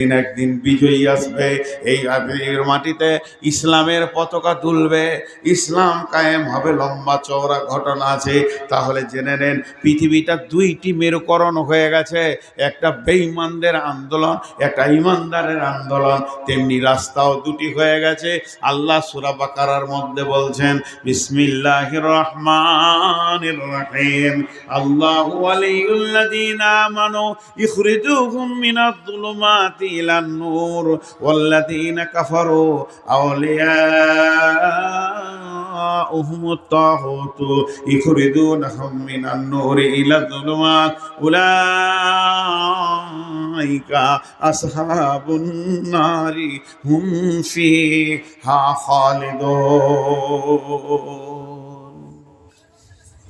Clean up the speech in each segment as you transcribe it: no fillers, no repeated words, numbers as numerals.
একদিন বিজয়ী আসবে, এই মাটিতে ইসলামের পতাকা তুলবে, ইসলাম কায়েম হবে। লম্বা চওড়া ঘটনা আছে। তাহলে জেনে নেন, পৃথিবীটা দুইটি মেরুকরণ হয়ে গেছে, একটা বেঈমানদের আন্দোলন, একটা ইমানদারের আন্দোলন। তেমনি রাস্তাও দুটি হয়ে গেছে। আল্লাহ সূরা বাকারার মধ্যে বলছেন, বিসমিল্লাহির রহমানির রহিম, আল্লাহু ওয়ালিয়ুল্লাযীনা আমানু ইখরিজুহুম মিনাজ যুলুমাতি ইলান নূর ওয়াল্লাযীনা কাফারু আউলিয়াউহুমুত তাগুতু ইখরিজুনাহুম মিনান নূরি ইলায যুলুমাত উলাইকা আসহাবুন নারি হুম ফিহা খালিদুন।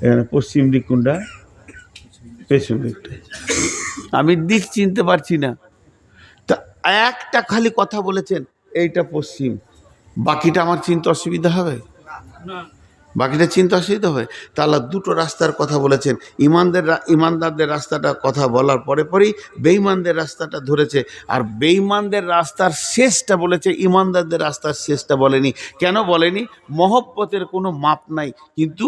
এখানে পশ্চিম দিক কোনটা? পেছন দিকটা। আমি দিক চিনতে পারছি না। তা একটা খালি কথা বলেছেন, এইটা পশ্চিম, বাকিটা আমার চিনতে অসুবিধা হবে? বাকিটা চিনতে অসুবিধা হবে? তাহলে দুটো রাস্তার কথা বলেছেন। ইমানদারদের রাস্তাটা কথা বলার পরে পরেই বেঈমানদের রাস্তাটা ধরেছে, আর বেঈমানদের রাস্তার শেষটা বলেছে, ইমানদারদের রাস্তার শেষটা বলেনি। কেন বলেনি? মহব্বতের কোনো মাপ নাই, কিন্তু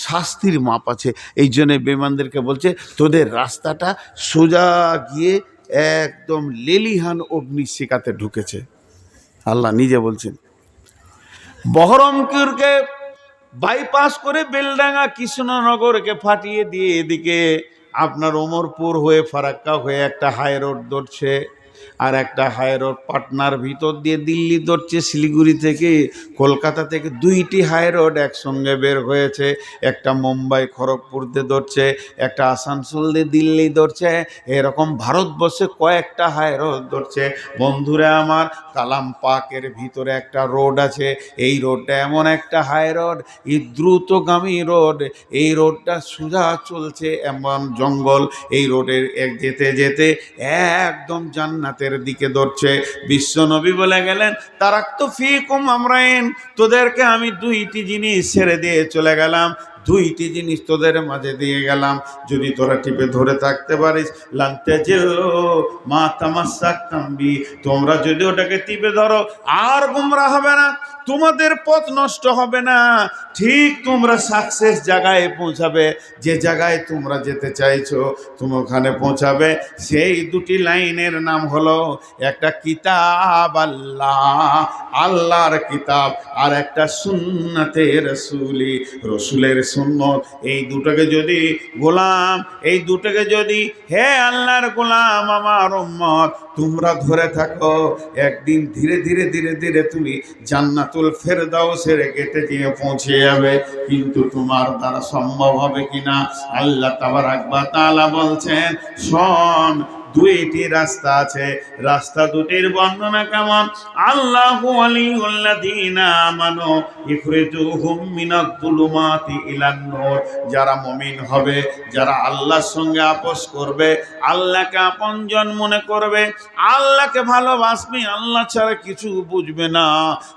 শাস্তির মাপ আছে। এই জন্য বেঈমানদেরকে বলছে, তোদের রাস্তাটা সোজা গিয়ে একদম লেলিহান অগ্নিশিখাতে ঢুকেছে। আল্লাহ নিজে বলছেন। বহরমপুরকে বাইপাস করে বেলডাঙ্গা কৃষ্ণনগরকে ফাটিয়ে দিয়ে এদিকে আপনার ওমরপুর হয়ে ফারাক্কা হয়ে একটা হাই রোড ধরছে, আর একটা হাই রোড পাটনার ভিতর দিয়ে দিল্লি ধরছে। শিলিগুড়ি থেকে, কলকাতা থেকে দুইটি হাই রোড একসঙ্গে বের হয়েছে। একটা মুম্বাই খড়গপুর দিয়ে ধরছে, একটা আসানসোল দিয়ে দিল্লি ধরছে। এরকম ভারতবর্ষে কয়েকটা হাই রোড ধরছে। বন্ধুরা আমার, কালাম পাকের ভিতরে একটা রোড আছে। এই রোডটা এমন একটা হাই রোড, এই দ্রুতগামী রোড। এই রোডটা সোজা চলছে এমন জঙ্গল। এই রোডের যেতে যেতে একদম জান্নাতের দিকে ধরছে। বিশ্বনবী বলে গেলেন, তারাক্তু ফীকুম আমরাইন, তোদেরকে আমি দুইটি জিনিস ছেড়ে দিয়ে চলে গেলাম, দুইটি জিনিস তোদের মাঝে দিয়ে গেলাম। যদি তোরা টিপে ধরে থাকতে পারিস, লান তাজিল্লু মা তামাসসাকতুম বি, তোমরা যদি ওটাকে টিপে ধরো আর গোমরা হবে না, তোমাদের পথ নষ্ট হবে না। ঠিক তোমরা সাকসেস জায়গায় পৌঁছাবে, যে জায়গায় তোমরা যেতে চাইছো তুমি ওখানে পৌঁছাবে। সেই দুটি লাইনের নাম হলো, একটা কিতাব আল্লাহ, আল্লাহর কিতাব, আর একটা সুন্নতে রসুলি, রসুলের সুন্নত। এই দুটোকে যদি গোলাম, এই দুটোকে যদি হে আল্লাহর গোলাম আমার উম্মত তোমরা ধরে থাকো, একদিন ধীরে ধীরে ধীরে ধীরে তুমি জান্নাতুল ফেরদাউসের গেটে গিয়ে পৌঁছে যাবে। কিন্তু তোমার দ্বারা সম্ভব হবে কিনা? আল্লাহ তাবারাক ওয়া তাআলা বলছেন, শোন, দুইটি রাস্তা আছে, রাস্তা দুটির বর্ণনা কেমন? আল্লাহু ওয়ালিয়ুল্লাযীনা আমানু ইখরিজুহুম মিনাজ যুলুমাতি ইলান নূর, যারা মুমিন হবে, যারা আল্লাহর সঙ্গে আপোস করবে, আল্লাহকে আপনজন মনে করবে, আল্লাহকে ভালোবাসবে, আল্লাহ ছাড়া কিছু বুঝবে না,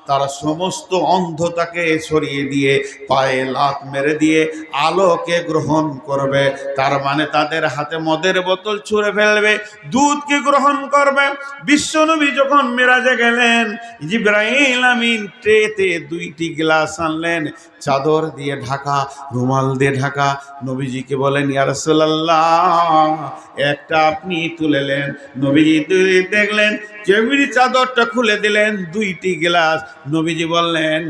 তারা সমস্ত অন্ধতাকে সরিয়ে দিয়ে পায়ে লাত মেরে দিয়ে আলোকে গ্রহণ করবে। তার মানে তাদের হাতে মদের বোতল ছুঁড়ে ফেলবে, দুধকে গ্রহণ করবে। বিশ্বনবী যখন মেরাজে গেলেন, জিবরাইল আমিন ট্রেতে দুইটি গ্লাস আনলেন, চাদর দিয়ে ঢাকা, রুমাল দিয়ে ঢাকা। নবীজিকে বলেন, ইয়া রাসূলুল্লাহ, একটা আপনি তুলেলেন। নবীজি দেখলেন, যেমনি চাদরটা খুলে দিলেন, দুইটি গ্লাস। নবীজি বললেন,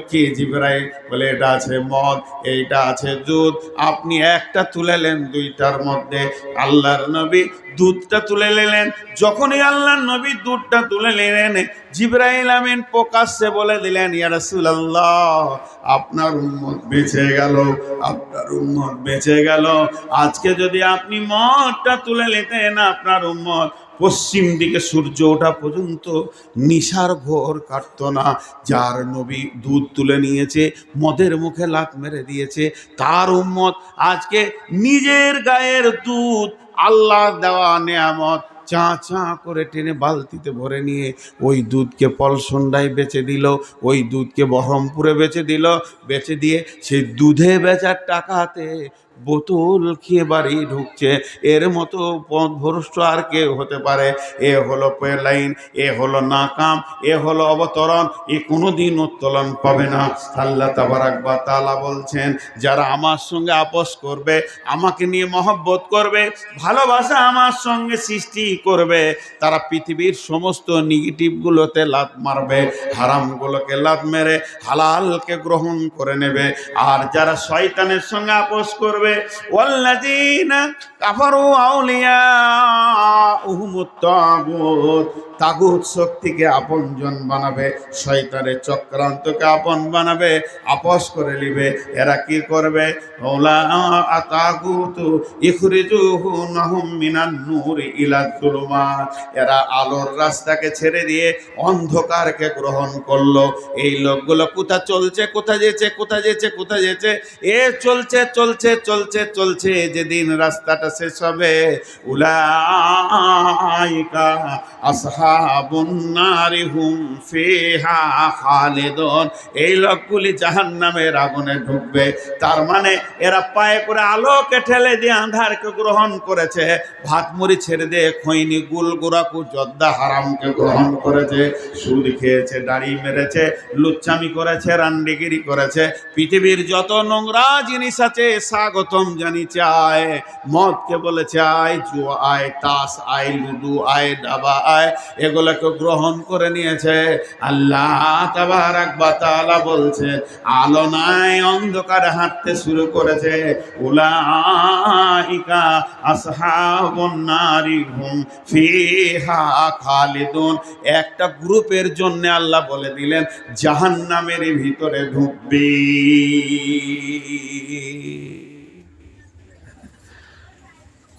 কি জিবরাইল? বলে, এটা আছে মদ, এইটা আছে দুধ। আপনি একটা তুলেলেন দুইটার মধ্যে। আল্লাহর নবী দুধটা তুলে নিলেন। যখনই আল্লাহর নবী দুধটা তুলে নিলেন, জিবরাইল আমিন প্রকাশ্যে বলে দিলেন, ইয়া রাসূলুল্লাহ, আপনার উম্মত বেঁচে গেল, আপনার উম্মত বেঁচে গেল। আজকে যদি আপনি মদটা তুলে নিতেন, আপনার উম্মত পশ্চিম দিকে সূর্য ওঠা পর্যন্ত নিশার ঘোর কাটত না। যার নবী দুধ তুলে নিয়েছে, মদের মুখে লাত মেরে দিয়েছে, তার উম্মত আজকে নিজের গায়ের দুধ, আল্লাহ দেওয়া নেয়ামত, চা চা করে টেনে বালতিতে ভরে নিয়ে ওই দুধকে পলসন্ডায় বেচে দিল, ওই দুধকে বহরমপুরে বেচে দিল। বেচে দিয়ে সেই দুধে বেচার টাকাতে বোতল খেয়ে বাড়ি ঢুকছে। এর মতো পথভ্রষ্ট আর কে হতে পারে? এ হলো লাইন, এ হলো নাকাম, এ হলো অবতরণ, এ কোনোদিন উত্তোলন পাবে না। আল্লাহ তাবারাক ওয়া তাআলা বলছেন, যারা আমার সঙ্গে আপোস করবে, আমাকে নিয়ে মহব্বত করবে, ভালোবাসা আমার সঙ্গে সৃষ্টি করবে, তারা পৃথিবীর সমস্ত নেগেটিভগুলোতে লাত মারবে, হারামগুলোকে লাত মেরে হালালকে গ্রহণ করে নেবে। আর যারা শয়তানের সঙ্গে আপোস করবে, ওয়াল্লাযীনা কাফারু আউলিয়াউহুমুত তাগুত, তাগুত শক্তিকে আপনজন বানাবে, শয়তানের চক্রান্তকে আপন বানাবে, আপোস করে নিবে। এরা কি করবে? ওলা আতাগুতু ইখরিজুহুম মিনান নূরি ইলা যুলুমাত, এরা আলোর রাস্তাকে ছেড়ে দিয়ে অন্ধকারকে গ্রহণ করলো। এই লোকগুলো কোথায় চলছে, কোথায় যেছে, কোথায় যেছে, কোথায় যেছে? এ চলছে চলছে চলছে চলছে, যেদিন রাস্তাটা শেষ হবে, উলাইকা আসহাবুন নারি হুম ফিহা খালিদুন, এই লোকগুলি জাহান্নামের আগুনে ঢুকবে। তার মানে এরা পায়ে করে আলোকে ঠেলে দিয়ে আঁধারকে গ্রহণ করেছে, ভাত মুড়ি ছেড়ে দিয়ে খৈনি গুল গোরাকু জর্দা হারামকে গ্রহণ করেছে, সুদ খেয়েছে, দাড়ি মেরেছে, লুচ্চামি করেছে, রান্ডিগিরি করেছে, পৃথিবীর যত নোংরা জিনিস আছে স্বাগতম জানি চায়। মদকে বলেছে আয়, জুয়া আয়, তাস আয়, লুডু আয়, ডাবা আয়, এগুলোকে গ্রহণ করে নিয়েছে। আল্লাহ তাবারাক ওয়া তাআলা বলছেন, আলো নাই, অন্ধকারে হাঁটতে শুরু করেছে। উলাইকা আসহাবুন নারি হুম ফিহা খালিদুন, একটা গ্রুপের জন্য আল্লাহ বলে দিলেন জাহান্নামের ভিতরে ঢুকবে।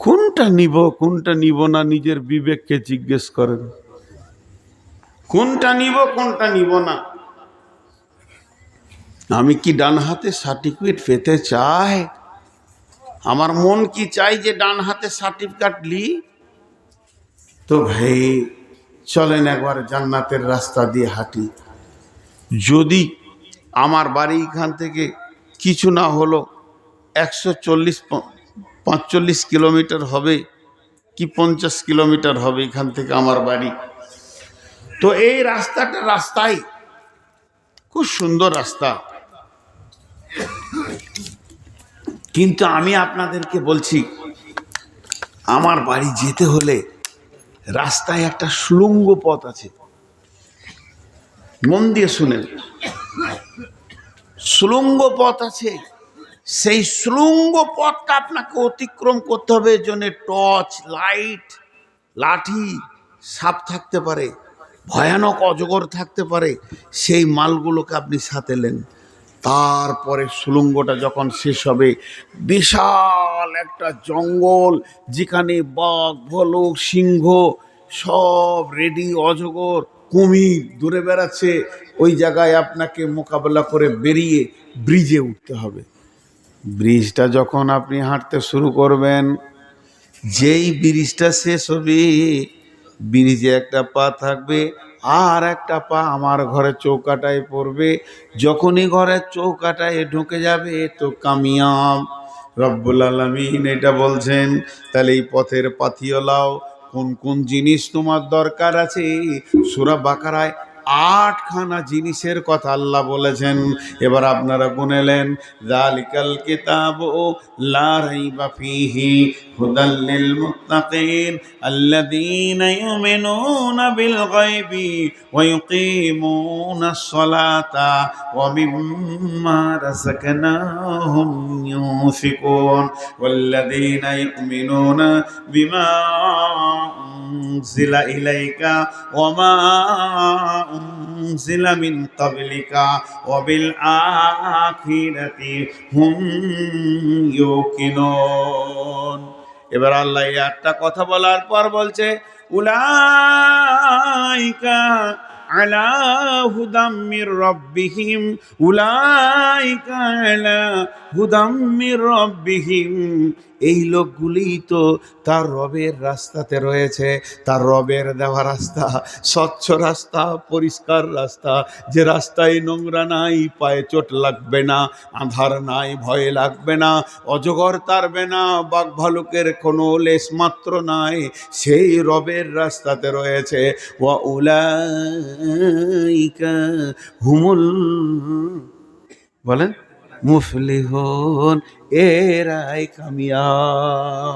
কোনটা নিব কোনটা নিব না, নিজের বিবেককে জিজ্ঞেস করেন, কোনটা নিব কোনটা নিব না। আমি কি ডান হাতে সার্টিফিকেট পেতে চাই? আমার মন কি চাই যে ডান হাতে সার্টিফিকেট লি? তো ভাই চলেন একবার জান্নাতের রাস্তা দিয়ে হাঁটি। যদি আমার বাড়ি এখান থেকে কিছু না হলো 140-45 কিলোমিটার হবে কি 50 কিলোমিটার হবে এখান থেকে আমার বাড়ি, তো এই রাস্তায় খুব সুন্দর রাস্তা, কিন্তু আমি আপনাদেরকে বলছি, আমার বাড়ি যেতে হলে রাস্তায় একটা সুড়ঙ্গ পথ আছে। মন দিয়ে শুনেন, সুড়ঙ্গ পথ আছে। সেই সুড়ঙ্গ পথটা আপনাকে অতিক্রম করতে হবে। এর জন্য টর্চ লাইট, লাঠি, সাপ থাকতে পারে, ভয়ানক অজগর থাকতে পারে, সেই মালগুলোকে আপনি সাথে নেন। তারপরে সুড়ঙ্গটা যখন শেষ হবে, বিশাল একটা জঙ্গল, যেখানে বাঘ, ভালুক, সিংহ সব রেডি, অজগর, কুমির দূরে বেড়াচ্ছে। ওই জায়গায় আপনাকে মোকাবেলা করে বেরিয়ে ব্রিজে উঠতে হবে। ব্রিজটা যখন আপনি হাঁটতে শুরু করবেন, যেই ব্রিজটা শেষ হবে, ব্রিজে একটা পা থাকবে, আর একটা পা আমার ঘরের চৌকাটায় পড়বে। যখনই ঘরের চৌকাটায় ঢুকে যাবে তো কামিয়াব। রব্বুল আলামিন এটা বলছেন। তাহলে এই পথের পাথিওলাও কোন কোন জিনিস তোমার দরকার আছে? সূরা বাকারায় 8খানা জিনিসের কথা আল্লাহ বলেছেন। এবার আপনারা গুনেলেন, যালিকাল কিতাবু লা রাইবা ফীহি হুদাল লিল মুত্তাকিন আল্লাযীনা ইউমিনুনা বিল গায়বি ওয়া ইউকিমুনাস সালাতা ওয়া মিম্মা রাযাকনাহুম ইউনফিকুন ওয়াল্লাযীনা ইউমিনুনা বিমা উনজিলা ইলাইকা ওয়া মা উনজিলা মিন ক্বাবলিকা ওয়া বিল আখিরাতি হুম ইউকিনুন। এবার আল্লাহ এই 8টা কথা বলার পর বলছে, উলাইকা আলা হুদাম মির রাব্বিহিম, উলাইকা আলা হুদাম মির রাব্বিহিম, এই লোকগুলি তো তার রবের রাস্তাতে রয়েছে, তার রবের দেওয়া রাস্তা, স্বচ্ছ রাস্তা, পরিষ্কার রাস্তা, যে রাস্তায় নোংরা নাই, পায়ে চোট লাগবে না, আঁধার নাই, ভয় লাগবে না, অজগর তাড়বে না, বাঘ ভালুকের কোনো লেশ মাত্র নাই, সেই রবের রাস্তাতে রয়েছে। ওয়া উলাইকা হুমুল, বলেন, মুফলিহুন, এরাই কামিয়াব।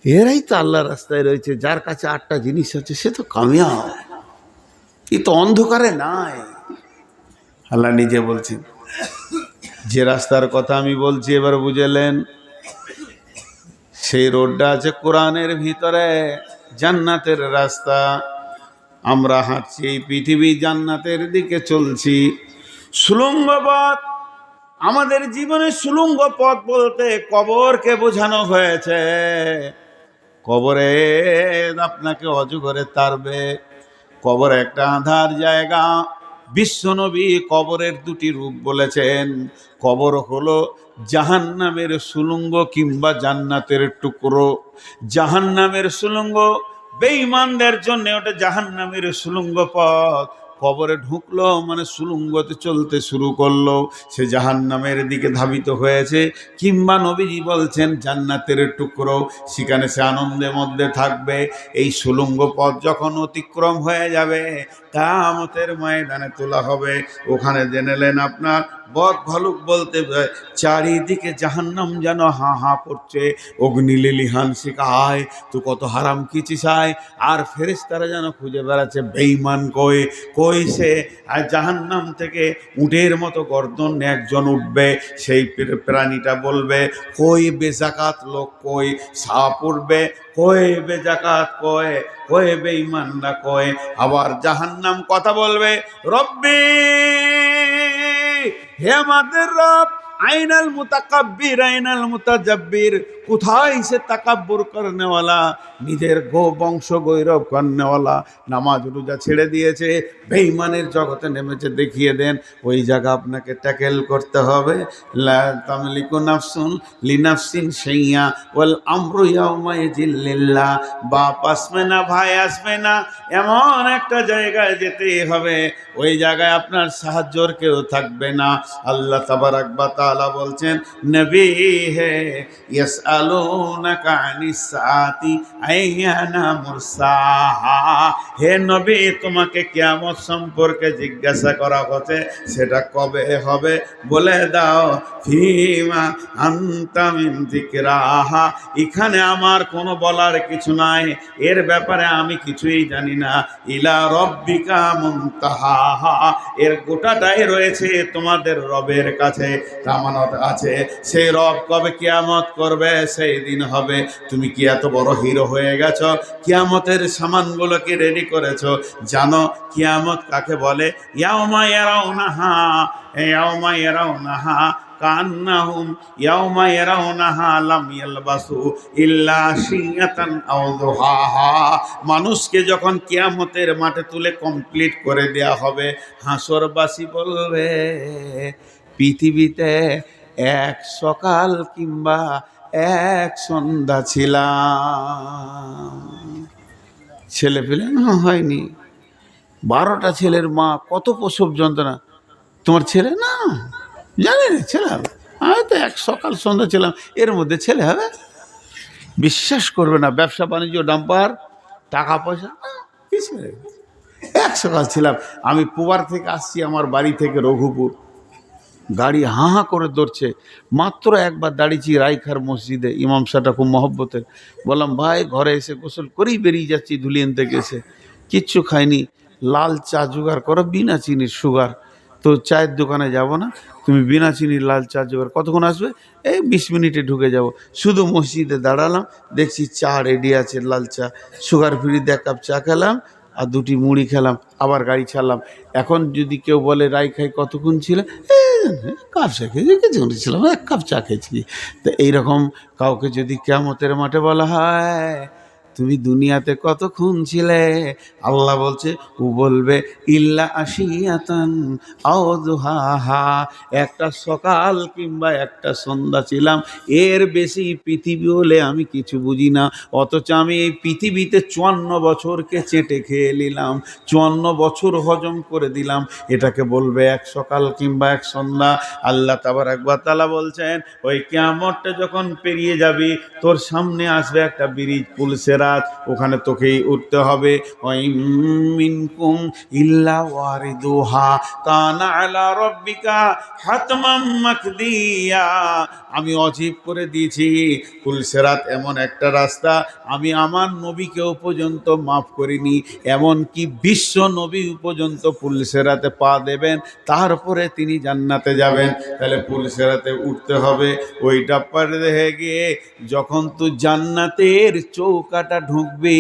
এরাই তো আল্লাহর রাস্তায় রয়েছে। যার কাছে 8টা জিনিস আছে সে তো কামিয়াব, এ তো অন্ধকারে নাই। আল্লাহ নিজে বলছেন, যে রাস্তার কথা আমি বলছি এবার বুঝলেন, সেই রোডটা আছে কোরআনের ভিতরে, জান্নাতের রাস্তা। আমরা হাঁটছি এই পৃথিবী জান্নাতের দিকে চলছি। সুলঙ্গ পথ, আমাদের জীবনে সুলঙ্গ পথ বলতে কবরকে বোঝানো হয়েছে। কবরে আপনাকে অজগরে তাড়বে, কবর একটা আঁধার জায়গা। বিশ্বনবী কবরের 2টি রূপ বলেছেন। কবর হলো জাহান্নামের সুলঙ্গ কিংবা জান্নাতের টুকরো। জাহান্নামের সুলঙ্গ বেঈমানদের জন্য ওটা জাহান্নামের সুলঙ্গ পথ। কবরে ঢুকলো মানে সুলঙ্গতে চলতে শুরু করলো, সে জাহান্নামের দিকে ধাবিত হয়েছে। কিংবা নবীজি বলছেন জান্নাতের টুকরো, সেখানে সে আনন্দের মধ্যে থাকবে। এই সুলঙ্গ পথ যখন অতিক্রম হয়ে যাবে, কিয়ামতের ময়দানে তোলা হবে। ওখানে জেনেলেন আপনার বক ভালুক বলতে চারিদিকে জাহান্নাম যেন হা হা করছে, অগ্নি লিলিহান শিখায় তো কত হারাম কিছু চায়। আর ফেরেশতারা যেন খুঁজে বেড়াচ্ছে বেঈমান কই কই সে। আর জাহান্নাম থেকে উটের মতো গর্দন একজন উঠবে, সেই প্রাণীটা বলবে কই বেজাকাত লোক কই। সাপ উঠবে, কই বেজাকাত কই, কই বেঈমানরা কই। আবার জাহান্নাম কথা বলবে, রব্বি, হে আমাদের রব, আইনাল মুতাকাব্বির, আইনাল মুতাজাব্বির, কোথায় সে তাকাব্বুর করনেওয়ালা, নিজের বংশ গৌরব করনেওয়ালা, নামাজ রোজা ছেড়ে দিয়েছে, বেঈমানের জগতে নেমেছে, দেখিয়ে দেন। ওই জায়গা আপনাকে ট্যাকেল করতে হবে। লা তামলিকু নাফসুন লিনাফসিন শাইয়া ওয়াল আমরু ইয়াউমাইযিন লিল্লাহ। বাপ আসবে না, ভাই আসবে না, এমন একটা জায়গায় যেতে হবে, ওই জায়গায় আপনার সাহায্যর কেউ থাকবে না। আল্লাহ তাবারাক ওয়া তাআলা বলছেন, নবী হে ইয়াসআলুনাকা আনিস সাআতি আইয়ানা মুরসাহা, হে নবী তোমাকে কিয়ামত সম্পর্কে জিজ্ঞাসা করা হচ্ছে, সেটা কবে হবে বলে দাও। ফিমা আনতা মিন যিকরাহা, এখানে আমার কোনো বলার কিছু নাই, এর ব্যাপারে আমি কিছুই জানি না। ইলা রব্বিকা মুনতাহাহা, এর গোটাটাই রয়েছে তোমাদের রবের কাছে, আমানত আছে। সেই রব কবে কিয়ামত করবে সেই দিন হবে। তুমি কি এত বড় হিরো হয়ে গেছো, কিয়ামতের সামানগুলোকে রেডি করেছো? জানো কিয়ামত কাকে বলে? ইয়াউমা ইয়ারাউনাহা, ইয়াউমা ইয়ারাউনাহা কান্নাহুম ইয়াউমা ইয়ারাউনাহা লাম ইয়ালবাসু ইল্লা শিয়াতান আও দুহাহা। মানুষকে যখন কিয়ামতের মাঠে তুলে কমপ্লিট করে দেয়া হবে, হাসরবাসী বলবে পৃথিবীতে এক সকাল কিংবা এক সন্ধ্যা ছিলাম। ছেলে পেলে হয়নি, 12টা ছেলের মা, কত প্রসব যন্ত্রণা। তোমার ছেলে না, জানি না ছেলে হবে, আমি তো এক সকাল সন্ধ্যা ছিলাম, এর মধ্যে ছেলে হবে? বিশ্বাস করবে না, ব্যবসা বাণিজ্য ডাম্পার, টাকা পয়সা কিছু নেই। এক সকাল ছিলাম। আমি পুবার থেকে আসছি, আমার বাড়ি থেকে রঘুপুর, গাড়ি হাঁ হাঁ করে দৌড়ছে। মাত্র একবার দাঁড়িয়েছি রাইখার মসজিদে, ইমাম সাহেবটা খুব মহব্বতের। বললাম ভাই ঘরে এসে গোসল করেই বেরিয়ে যাচ্ছি ধুলিয়ান থেকে এসে, কিচ্ছু খাইনি, লাল চা জোগাড় করো বিনা চিনির, সুগার। তো চায়ের দোকানে যাব না, তুমি বিনা চিনির লাল চা জোগাড়। কতক্ষণ আসবে? এই 20 মিনিটে ঢুকে যাব। শুধু মসজিদে দাঁড়ালাম, দেখছি চা রেডি আছে, লাল চা, সুগার ফ্রি, 1 কাপ চা খেলাম আর 2টি মুড়ি খেলাম, আবার গাড়ি ছাড়লাম। এখন যদি কেউ বলে রাই খাই কতক্ষণ ছিল, কাপ চা খেয়েছি, কিছু ছিলাম, 1 কাপ চা খেয়েছি। তো এইরকম কাউকে যদি কিয়ামতের মাঠে বলা হয়, তুমি দুনিয়াতে কতক্ষণ ছিলে? আল্লাহ বলছে, ও বলবে ইল্লা আশিয়াতান আও দুহাহা, একটা সকাল কিংবা একটা সন্ধ্যা ছিলাম, এর বেশি পৃথিবী হলে আমি কিছু বুঝি না। অথচ আমি এই পৃথিবীতে 54 বছরকে চেটে খেয়ে নিলাম, 54 বছর হজম করে দিলাম, এটাকে বলবে এক সকাল কিংবা এক সন্ধ্যা? আল্লাহ তাবারক ওয়া তাআলা বলছেন, ওই কিয়ামতটা যখন পেরিয়ে যাবি, তোর সামনে আসবে একটা ব্রিজ, পুল সিরাত, ওখানে তোকেই উঠতে হবে। ওয়া মিনকুম ইল্লা ওয়ারিদুহা কানা আলা রাব্বিকা হাতমান মাকদিয়া। আমি অজীব করে দিয়েছি, পুল সিরাত এমন একটা রাস্তা, আমি আমার নবীকেও পর্যন্ত মাফ করিনি, এমন কি বিশ্ব নবী পর্যন্ত পুল সিরাতে পা দেবেন, তারপরে তিনি জান্নাতে যাবেন। তাহলে পুল সিরাতে উঠতে হবে। ওইটা পার হয়ে গিয়ে যখন তুই জান্নাতের চৌকাটা ঢুকবে,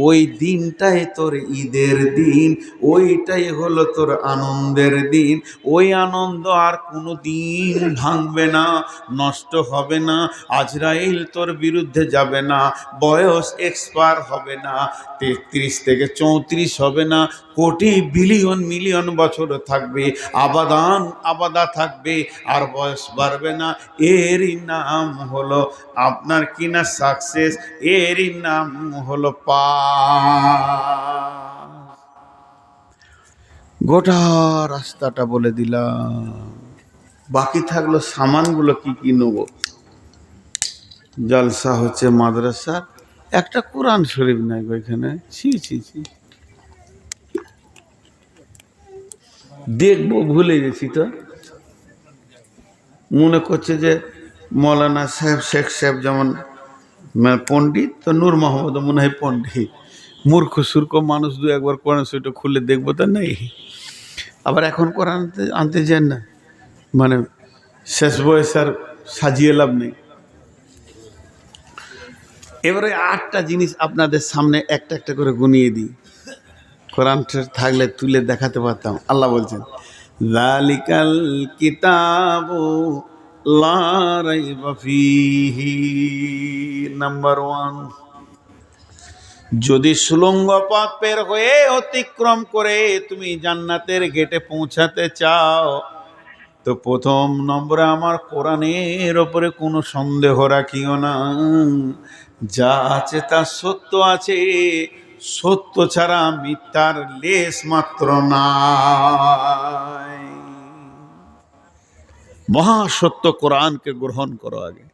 ওই দিনটাই তোর ঈদের দিন, ওইটাই হলো তোর আনন্দের দিন। ওই আনন্দ আর কোনো দিন ভাঙবে না, নষ্ট হবে না, আজরাইল তোর বিরুদ্ধে যাবে না, বয়স এক্সপায়ার হবে না, 33 থেকে 34 হবে না, কোটি বিলিয়ন মিলিয়ন বছর থাকবে, আবাদান আবাদা থাকবে, আর বয়স বাড়বে না। এরই নাম হলো আপনার কিনা সাকসেস, এরই নাম হলো পাস। গোটা রাস্তাটা বলে দিলাম, বাকি থাকলো সামানগুলো কি কি নেব। জলসা হচ্ছে মাদ্রাসার, একটা কোরআন শরীফ নাই ওইখানে, ছি ছি ছি, দেখবো ভুলে গেছি তো। মনে করছে যে মৌলানা সাহেব, শেখ সাহেব যেমন পণ্ডিত, তো নূর মোহাম্মদ মনে হয় পণ্ডিত। মূর্খ সূর্খ মানুষ দু একবার কোরআন শরীফটা খুলে দেখবো, তা নেই। আবার এখন কোরআন আনতে যান না, মানে শেষ বয়স আর সাজিয়ে লাভ নেই। এবারে 8টা জিনিস আপনাদের সামনে একটা একটা করে গুনিয়ে দিই, কোরআন থাকলে তুলে দেখাতে পারতাম। আল্লাহ বলছেন, যালিকাল কিতাবু লা রাইবা ফীহি। নাম্বার 1, যদি সুলঙ্গ পথ পের হয়ে অতিক্রম করে তুমি জান্নাতের গেটে পৌঁছাতে চাও, তো প্রথম নম্বরে আমার কোরআনের ওপরে কোনো সন্দেহ রাখিও না। যা আছে তা সত্য আছে, সত্য ছাড়া মিথ্যার লেশ মাত্র নাই। মহাসত্য কোরআনকে গ্রহণ করো, আগে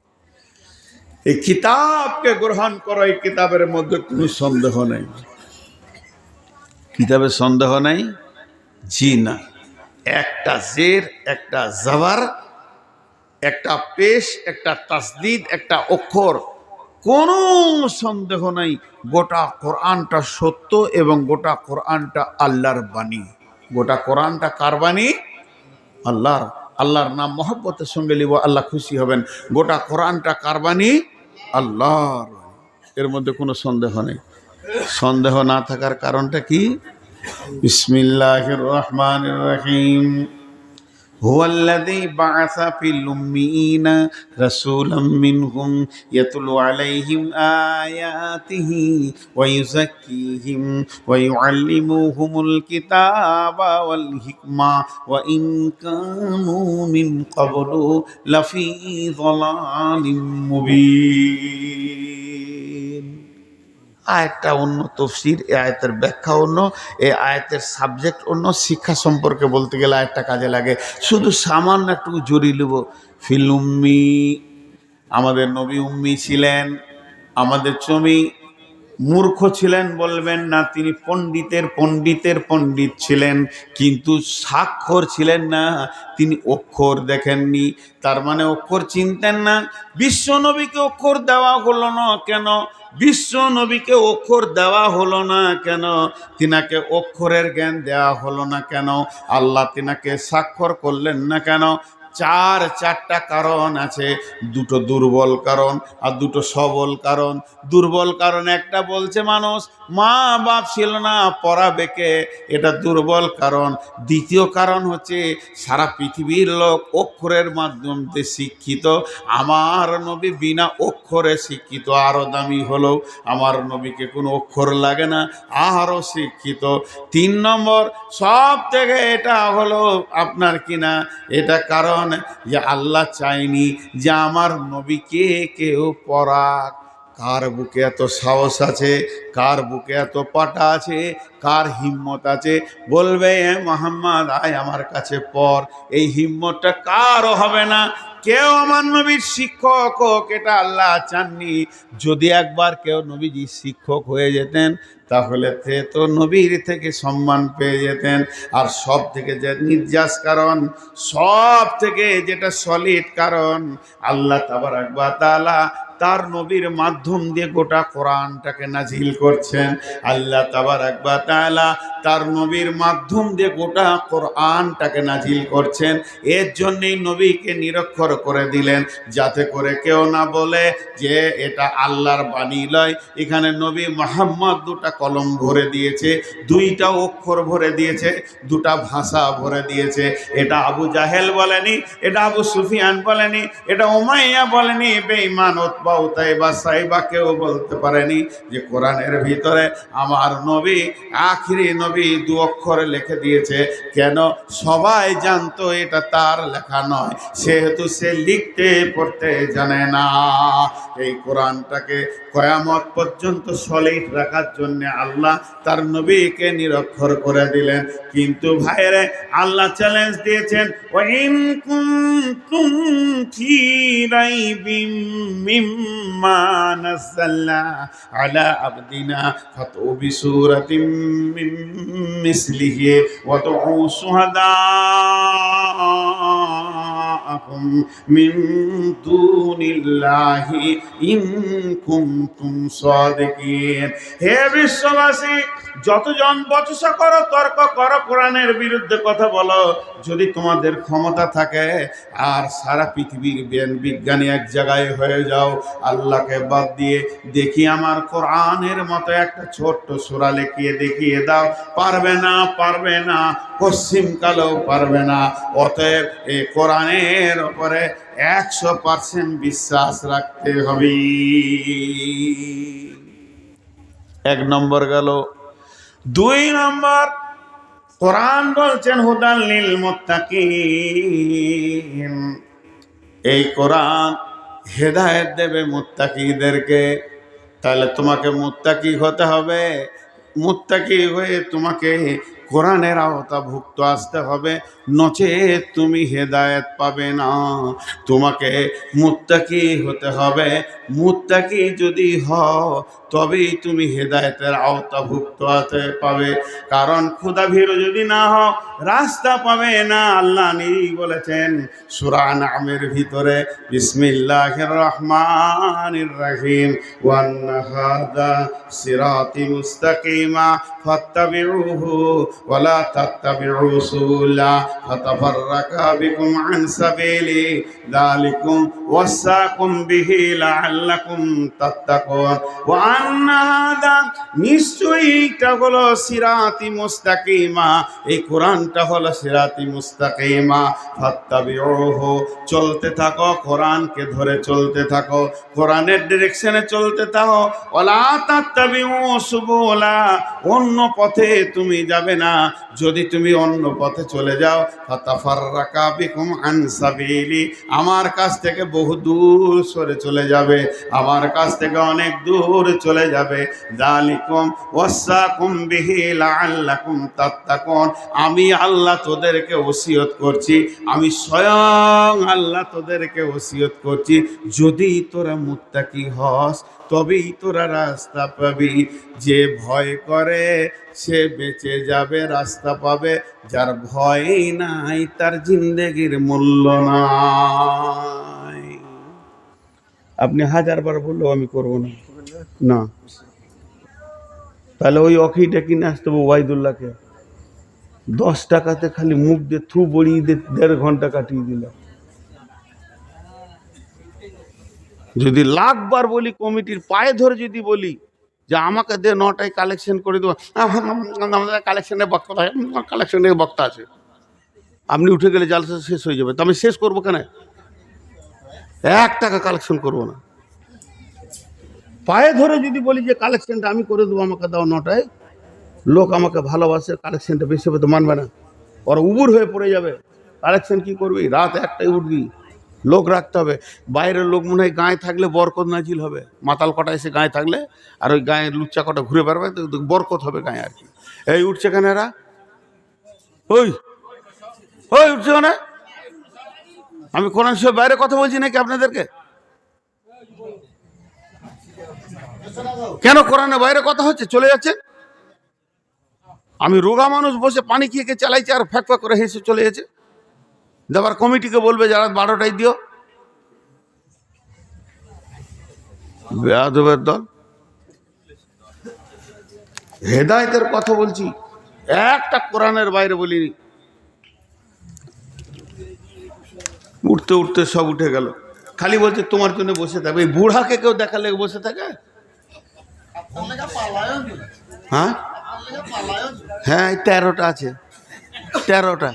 এই কিতাবকে গ্রহণ করো। এই কিতাবের মধ্যে কোনো সন্দেহ নেই, কিতাবে সন্দেহ নাই, জি না। একটা জের, একটা জবর, একটা পেশ, একটা তাসদিদ, একটা অক্ষর, কোনো সন্দেহ নাই। গোটা কোরআনটা সত্য এবং গোটা কোরআনটা আল্লাহর বাণী। গোটা কোরআনটা কার বাণী? আল্লাহর। আল্লাহর নাম মহব্বতের সঙ্গে লিব, আল্লাহ খুশি হবেন। গোটা কোরআনটা কার বাণী? আল্লাহর। এর মধ্যে কোনো সন্দেহ নেই। সন্দেহ না থাকার কারণটা কি? বিসমিল্লাহির রহমানির রহিম। হুয়াল্লাযী বা'আসা ফিল উম্মিয়িনা রাসূলাম মিনহুম ইয়াতলু আলাইহিম আয়াতিহি ওয়া ইউযাক্কিহিম ওয়া ইউআল্লিমুহুমুল কিতাবা ওয়াল হিকমা ওয়া ইন কানূ মিন ক্বাবলু লাফী যালালিম মুবিন। আয়াতটা অন্য, তফসির, এই আয়াতের ব্যাখ্যা অন্য, এই আয়াতের সাবজেক্ট অন্য। শিক্ষা সম্পর্কে বলতে গেলে আয়াতটা কাজে লাগে। শুধু সামান্য একটু জড়িয়ে নেব। ফিল উম্মি, আমাদের নবী উম্মি ছিলেন। আমাদের চমি মূর্খ ছিলেন বলবেন না, তিনি পণ্ডিতের পণ্ডিতের পণ্ডিত ছিলেন, কিন্তু স্বাক্ষর ছিলেন না, তিনি অক্ষর দেখেননি, তার মানে অক্ষর চিনতেন না। বিশ্ব নবীকে অক্ষর দেওয়া হলো না কেন? বিশ্ব নবীকে অক্ষর দেওয়া হলো না কেন? তিনাকে অক্ষরের জ্ঞান দেওয়া হলো না কেন? আল্লাহ তিনাকে স্বাক্ষর করলেন না কেন? চারটা কারণ আছে, দুটো দুর্বল কারণ আর দুটো সবল কারণ। দুর্বল কারণ একটা বলছে মানুষ মা বাপ ছিল না, পড়াবে কে, এটা দুর্বল কারণ। দ্বিতীয় কারণ হচ্ছে সারা পৃথিবীর লোক অক্ষরের মাধ্যমে শিক্ষিত, আমার নবী বিনা অক্ষরে শিক্ষিত, আরও দামি হলো, আমার নবীকে কোনো অক্ষর লাগে না, আরও শিক্ষিত। 3 নম্বর সব থেকে এটা হলো আপনার কিনা এটা কারণ যে আল্লাহ চায়নি যে আমার নবীকে কেউ পড়াক। কার বুকে এত সাহস আছে, কার বুকে এত পাটা আছে, কার হিম্মত আছে বলবে মোহাম্মদ আয় আমার কাছে পড়? এই হিম্মতটা কারও হবে না। কেউ আমার নবীর শিক্ষক হোক এটা আল্লাহ চাননি। যদি একবার কেউ নবীজির শিক্ষক হয়ে যেতেন তাহলে সে তো নবীর থেকে সম্মান পেয়ে যেতেন। আর সব থেকে যে নির্যাস কারণ, সব থেকে যেটা সলিড কারণ, আল্লাহ তাবারাক ওয়া তাআলা তার নবীর মাধ্যম দিয়ে গোটা কোরআনটাকে নাজিল করছেন। আল্লাহ তাবারাক ওয়া তাআলা তার নবীর মাধ্যম দিয়ে গোটা কোরআনটাকে নাজিল করছেন। এর জন্যই নবীকে নিরক্ষর করে দিলেন, যাতে করে কেউ না বলে যে এটা আল্লাহর বাণী লয়। এখানে নবী মুহাম্মদ দুটা কলম ভরে দিয়েছে, দুইটা অক্ষর ভরে দিয়েছে, দুটা ভাষা ভরে দিয়েছে। এটা আবু জাহেল বলেনি, এটা আবু সুফিয়ান বলেনি, এটা উমাইয়া বলেনি, বেঈমান উতবা উতাইবা সাইবা কেউ বলতে পারেনি যে কোরআনের ভিতরে আমার নবী আখিরি নবী দু অক্ষরে লিখে দিয়েছে। কেন? সবাই জানতো এটা তার লেখা নয়, সেহেতু সে লিখতে পড়তে জানে না। এই কোরআনটাকে কিয়ামত পর্যন্ত সলিড রাখার জন্য আল্লাহ তার নবীকে নিরক্ষর করে দিলেন। কিন্তু ভাইরে আল্লাহ চ্যালেঞ্জ দিয়েছেন, ওয়াইন কুনতুম ফি রাইবিম মিম্মা নাযালনা আলা আবদিনা ফাতু বিসূরাতিম মিন মিসলিহি ওয়াদউ শুহাদাআকুম মিন দুনিল্লাহি ইন কুনতুম সাদিকিন। হে বিশ্ববাসী, যতজন বচসা করো, তর্ক করো, কোরআনের বিরুদ্ধে কথা বলো, যদি তোমাদের ক্ষমতা থাকে আর সারা পৃথিবীর জ্ঞান বিজ্ঞানী এক জায়গায় হয়ে যাও, আল্লাহকে বাদ দিয়ে দেখি আমার কোরআনের মতো একটা ছোট্ট সূরা লিখিয়ে দেখিয়ে দাও, পারবে না, পারবে না, পশ্চিম কালেও পারবে না। অতএব এই কোরআনের উপরে 100% বিশ্বাস রাখতে হবে। 1 নম্বর গেল। 2 নম্বর, কোরআন বলছেন হুদাল লিল মুত্তাকিন, এই কোরআন হেদায়েত দেবে মুত্তাকিদেরকে। তাহলে তোমাকে মুত্তাকি হতে হবে, মুত্তাকি হয়ে তোমাকে কোরআনের আওতাভুক্ত আসতে হবে, নচেত তুমি হেদায়েত পাবে না। তোমাকে মুত্তাকি হতে হবে, মুত্তাকি যদি হও তবেই তুমি হেদায়েতের আওতাভুক্ত হতে পাবে। কারণ খোদাভীরু যদি না হও রাস্তা পাবে না। আল্লাহ নিজেই বলেছেন সূরা আনআমের ভিতরে, বিসমিল্লাহির রহমানির রহিম, ওয়ান্না হাযা সিরাতি মুস্তাকিমা ফাত্তাবিউহু ওয়া লা তাত্তাবিউ সুবুলা ফাতাফাররাকা বিকুম আন সাবিলি যালিকুম ওয়াসাকুম বিহি লাআল্লাকুম তাত্তাকুন। ওয়া আন্না হাযা, নিশ্চয়ই এটা হলো সিরাতি মুস্তাকিমা, এই কোরআনটা হলো সিরাতি মুস্তাকিমা, ফাত্তাবিউহু, চলতে থাকো, কোরআনকে ধরে চলতে থাকো, কোরআনের ডিরেকশনে চলতে থাকো, ওয়ালা তাত্তাবিউ সুবুলা, অন্য পথে তুমি যাবে না। যদি তুমি অন্য পথে চলে যাও, ফাতাফাররাকা বিকুম আন সাবিলি, আমার কাছ থেকে বহু দূর সরে চলে যাবে, আমার কাছ থেকে অনেক দূর চলে যাবে। যালিকুম ওয়াসাকুম বিহি লাআল্লাকুম তাত্তাকুন, আমি আল্লাহ তোদেরকে ওসিয়ত করছি, আমি স্বয়ং আল্লাহ তোদেরকে ওসিয়ত করছি, যদি তোরা মুত্তাকি হস তবেই তোরা রাস্তা পাবি। যে ভয় করে সে বেঁচে যাবে, রাস্তা পাবে, যার ভয় নাই তার জিন্দেগির মূল্য নাই। আপনি 1000বার বললেও আমি করব না, না। তাহলে ওই অখিটা কিনে আসতে হবে ওয়াইদুল্লাহকে, 10 টাকাতে খালি মুখ দিয়ে থু বড়িয়ে দিয়ে 1.5 ঘন্টা কাটিয়ে দিলাম। যদি লাখবার বলি, কমিটির পায়ে ধরে যদি বলি যে আমাকে দে 9টায় কালেকশন করে দেবো, আমাদের কালেকশনের বক্তা, কালেকশনের বক্তা আছে, আপনি উঠে গেলে জালসা শেষ হয়ে যাবে। তো আমি শেষ করবো কেন? 1 টাকা কালেকশন করবো না। পায়ে ধরে যদি বলি যে কালেকশনটা আমি করে দেবো, আমাকে দাও 9টায়, লোক আমাকে ভালোবাসে, কালেকশনটা বেশি হবে, তো মানবে না, ওরা উবুর হয়ে পড়ে যাবে। কালেকশন কি করবি? রাত 1টায় উঠবি, লোক রাখতে হবে। বাইরের লোক মনে হয় গায়ে থাকলে বরকত নাজিল হবে, মাতাল কটা এসে গায়ে থাকলে, আর ওই গায়ের লুচ্চা কটা ঘুরে বেড়াবে, তো বরকত হবে গায়ে আর কি। এই উঠছে কেন এরা? ওই ওই উঠছে কেন? আমি কোরআন শরীফ বাইরে কথা বলছি নাকি আপনাদেরকে? কেন কোরআনের বাইরে কথা হচ্ছে, চলে যাচ্ছে? আমি রোগা মানুষ বসে পানি খেয়ে চালাইছি, আর ফ্যাক ফ্যাক করে হেসে চলে গেছে। আবার কমিটিকে বলবে যারা 12টায় দিও, বেয়াদবের দল। হেদায়েতের কথা বলছি, একটা কোরআনের বাইরে বলিনি। উঠতে উঠতে সব উঠে গেল, খালি বলছে তোমার জন্য বসে থাকবে। এই বুড়াকে কেউ দেখালে বসে থাকে? হ্যাঁ হ্যাঁ, 13টা আছে, 13টা।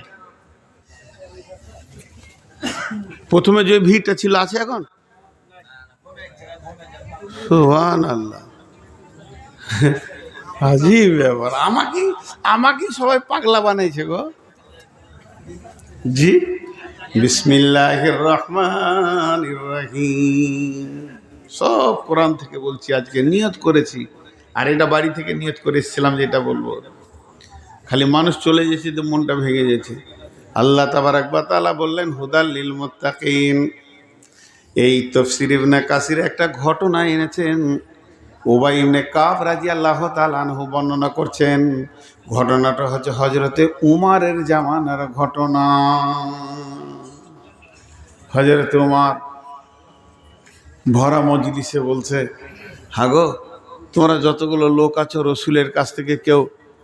প্রথমে যে ভিড়টা ছিল আছে এখন? সুবহানাল্লাহ, আজীব ব্যাপার। আমাকে সবাই পাগলা বানাইছে গো। জি, বিসমিল্লাহির রহমানির রহিম। সব কোরআন থেকে বলছি, আজকে নিয়ত করেছি, আর এটা বাড়ি থেকে নিয়ত করে এসেছিলাম যেটা বলবো। খালি মানুষ চলে গেছে তো মনটা ভেঙে গেছে। আল্লাহ তাবারাক ওয়া তাআলা বললেন হুদাল লিল মুত্তাকিন। এই তাফসীর ইবনে কাসির একটা ঘটনা এনেছেন। উবাই ইবনে কাব রাদিয়াল্লাহু তাআলা আনহু বর্ণনা করছেন। ঘটনাটা হচ্ছে হযরতে উমারের জামানার ঘটনা। হযরতে উমার ভরা মজলিসে বলছে, হাগো তোমরা যতগুলো লোক আছো, রসুলের কাছ থেকে কেউ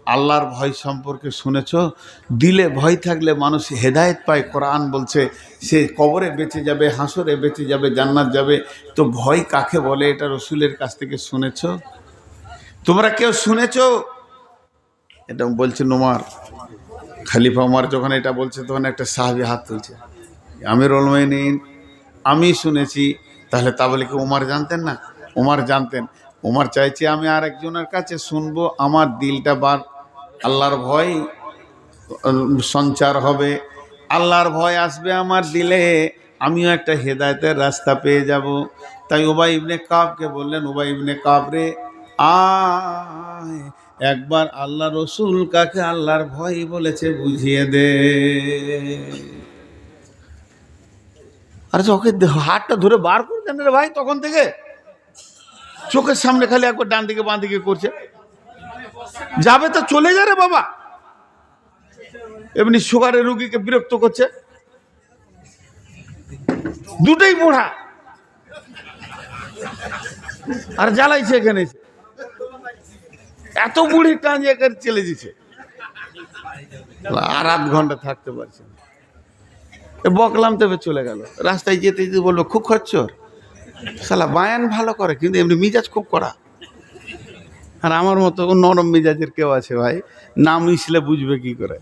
আল্লাহর ভয় সম্পর্কে শুনেছ? দিলে ভয় থাকলে মানুষ হেদায়েত পায়। কোরআন বলছে সে কবরে বেঁচে যাবে, হাসরে বেঁচে যাবে, জান্নাত যাবে। তো ভয় কাকে বলে এটা রসুলের কাছ থেকে শুনেছ? তোমরা কেউ শুনেছ? এটা বলছে উমার। খলিফা উমার যখন এটা বলছে, তখন একটা সাহাবী হাত তুলছে, আমিরুল মুমিনিন আমি শুনেছি। তাহলে তা বলে কি উমার জানতেন না? উমার জানতেন। উমার চাইছে আমি আর একজনের কাছে শুনবো, আমার দিলটা আল্লাহর ভয় সঞ্চার হবে, আল্লাহর ভয় আসবে আমার দিলে, আমিও একটা হেদায়েতের রাস্তা পেয়ে যাব। তাই উবাই ইবনে কাবকে বললেন, উবাই ইবনে কাব রে, আয় একবার আল্লাহ রসুল কাকে আল্লাহর ভয় বলেছে বুঝিয়ে দে। আরে ওকে হাতটা ধরে বার করে দেন রে ভাই। তখন থেকে চোখের সামনে খালি একবার ডান দিকে বাঁ দিকে করছে, যাবে তো চলে যা রে বাবা। এমনি সুগারের রুগীকে বিরক্ত করছে, দুটোই বুড়া, আর জ্বালাইছে এখানে এত বুড়ি টান চলে দিচ্ছে, আর 8 ঘন্টা থাকতে পারছে না। বকলাম, তবে চলে গেল। রাস্তায় যেতে যেতে বললো খুব খচ্চর, শালা বায়ান ভালো করে কিন্তু এমনি মিজাজ খুব কড়া। আর আমার মতো নরম মিজাজের কেউ আছে ভাই, না মিশলে বুঝবে কি করে?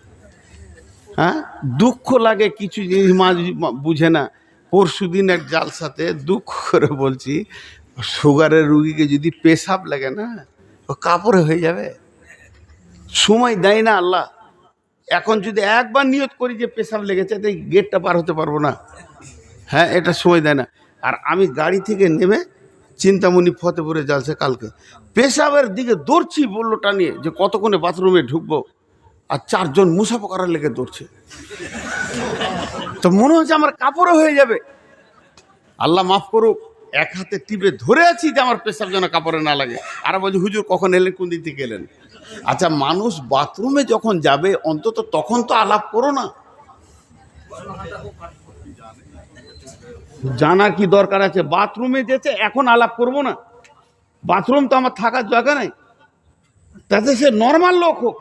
হ্যাঁ, দুঃখ লাগে কিছু জিনিস বুঝে না। পরশুদিন এক জালসাতে দুঃখ করে বলছি, সুগারের রুগীকে যদি পেশাব লাগে না, ও কাপড়ে হয়ে যাবে। সময় দেয় না আল্লাহ। এখন যদি একবার নিয়ত করি যে পেশাব লেগেছে, তাই গেটটা পার হতে পারবো না। হ্যাঁ, এটা সময় দেয় না। আর আমি গাড়ি থেকে নেমে চিন্তামণি ফতেপুরে জালসা কালকে পেশাবের দিকে দৌড়ছি, বললো টানিয়ে যে কতক্ষণে বাথরুমে ঢুকবো, আর 4 জন মুসাফা করার লেগে দৌড়ছে। তো মনে হচ্ছে আমার কাপড়ে হয়ে যাবে। আল্লাহ মাফ করুক, এক হাতে টিপে ধরে আছি যে আমার পেশাব যেন কাপড়ে না লাগে। আর বলছি হুজুর কখন এলেন, কোন দিক থেকে এলেন? আচ্ছা, মানুষ বাথরুমে যখন যাবে অন্তত তখন তো আলাপ করো না। জানার কি দরকার আছে? বাথরুমে যেতে এখন আলাপ করবো না? বাথরুম তো আমার থাকার জায়গা নাই, তাতে সে নর্মাল লোক হোক।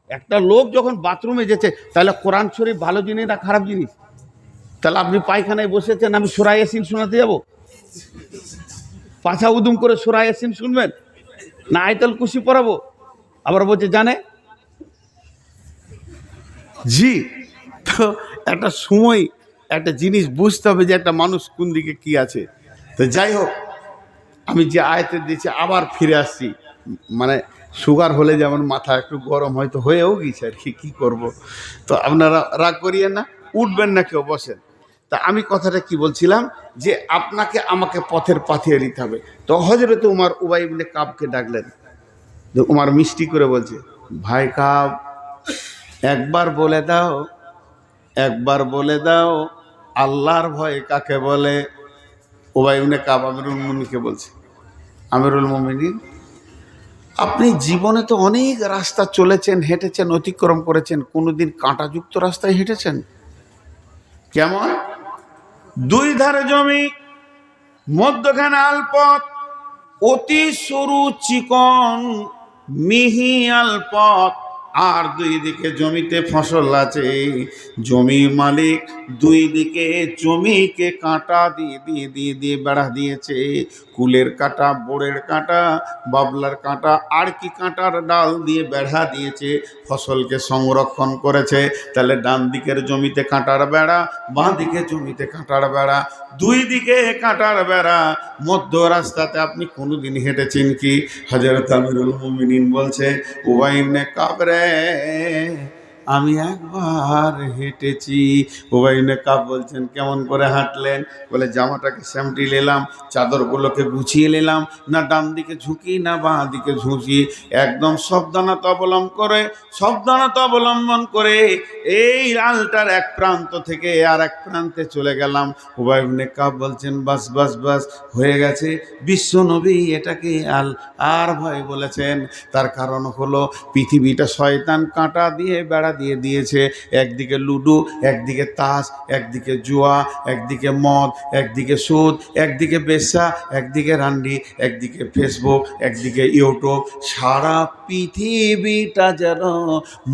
একটা লোক যখন বাথরুমে যেতে, তাহলে কোরআন শরীফ ভালো জিনিস না খারাপ জিনিস? তাহলে আপনি পায়খানায় বসেছেন, আমি সূরা ইয়াসিন শোনাতে যাব? পাছা উদুম করে সূরা ইয়াসিন শুনবেন না আয়াতুল কুরসি পড়াবো? আবার বলছে জানে জি। তো একটা সময় একটা জিনিস বুঝতে হবে যে একটা মানুষ কোন দিকে কি আছে। তো যাই হোক, আমি যে আয়াতে দিয়েছি আবার ফিরে আসছি। মানে সুগার হলে যেমন মাথা একটু গরম হয়তো হয়েও গেছে আর কি, কী করবো। তো আপনারা রাগ করিয়েন না, উঠবেন না কেউ, বসেন। তা আমি কথাটা কি বলছিলাম, যে আপনাকে আমাকে পথের পাঠিয়ে দিতে হবে। তো হযরত উমর উবাই ইবনে কাবকে ডাকলেন। যে উমর মিষ্টি করে বলছে, ভাই কাব, একবার বলে দাও, একবার বলে দাও আল্লাহর ভয় কাকে বলে। উবাই ইবনে কাব আমিরুল মুমিনিনকে বলছে, আমিরুল মুমিনিন, আপনি জীবনে তো অনেক রাস্তা চলেছেন, হেঁটেছেন, অতিক্রম করেছেন, কোনোদিন কাঁটাযুক্ত রাস্তায় হেঁটেছেন? কেমন? দুই ধারে জমি, মধ্যখানে আলপথ, অতি সরু চিকন মিহি আলপথ, আর দুই দিকে জমিতে ফসল আছে। জমির মালিক দুই দিকে জমিকে কাঁটা দিয়ে দিয়ে দিয়ে দিয়ে বেড়া দিয়েছে। কুলের কাঁটা, বোড়ের কাঁটা, বাবলার কাঁটা, আর কি কাঁটার ডাল দিয়ে বেড়া দিয়েছে, ফসলকে সংরক্ষণ করেছে। তাহলে ডান দিকের জমিতে কাঁটার বেড়া, বাঁ দিকে জমিতে কাঁটার বেড়া, দুই দিকে কাঁটার বেড়া, মধ্য রাস্তাতে আপনি কোনোদিন হেঁটেছেন কি? হযরত আমিরুল মুমিনিন বলছে, উবাই ইবনে কাব রে, আমি একবার হেঁটেছি। উবাই ইবনে কাব বলছেন, কেমন করে হাঁটলেন? বলে, জামাটাকে স্যামটি নিলাম, চাদরগুলোকে গুছিয়ে নিলাম, না ডান দিকে ঝুঁকি না বাঁ দিকে ঝুঁকি, একদম সাবধানতা অবলম্বন করে এই আলটার এক প্রান্ত থেকে আর এক প্রান্তে চলে গেলাম। উবাই ইবনে কাব বলছেন, বাস বাস বাস, হয়ে গেছে। বিশ্ব নবী এটাকে আল আর ভয় বলেছেন। তার কারণ হলো পৃথিবীটা শয়তান কাঁটা দিয়ে বেড়া দিয়ে দিয়েছে। একদিকে লুডো, একদিকে তাস, একদিকে জুয়া, একদিকে মদ, একদিকে সুদ, একদিকে বেশ্যা, একদিকে রান্ডি, একদিকে ফেসবুক, একদিকে ইউটিউব। সারা পৃথিবীটা যেন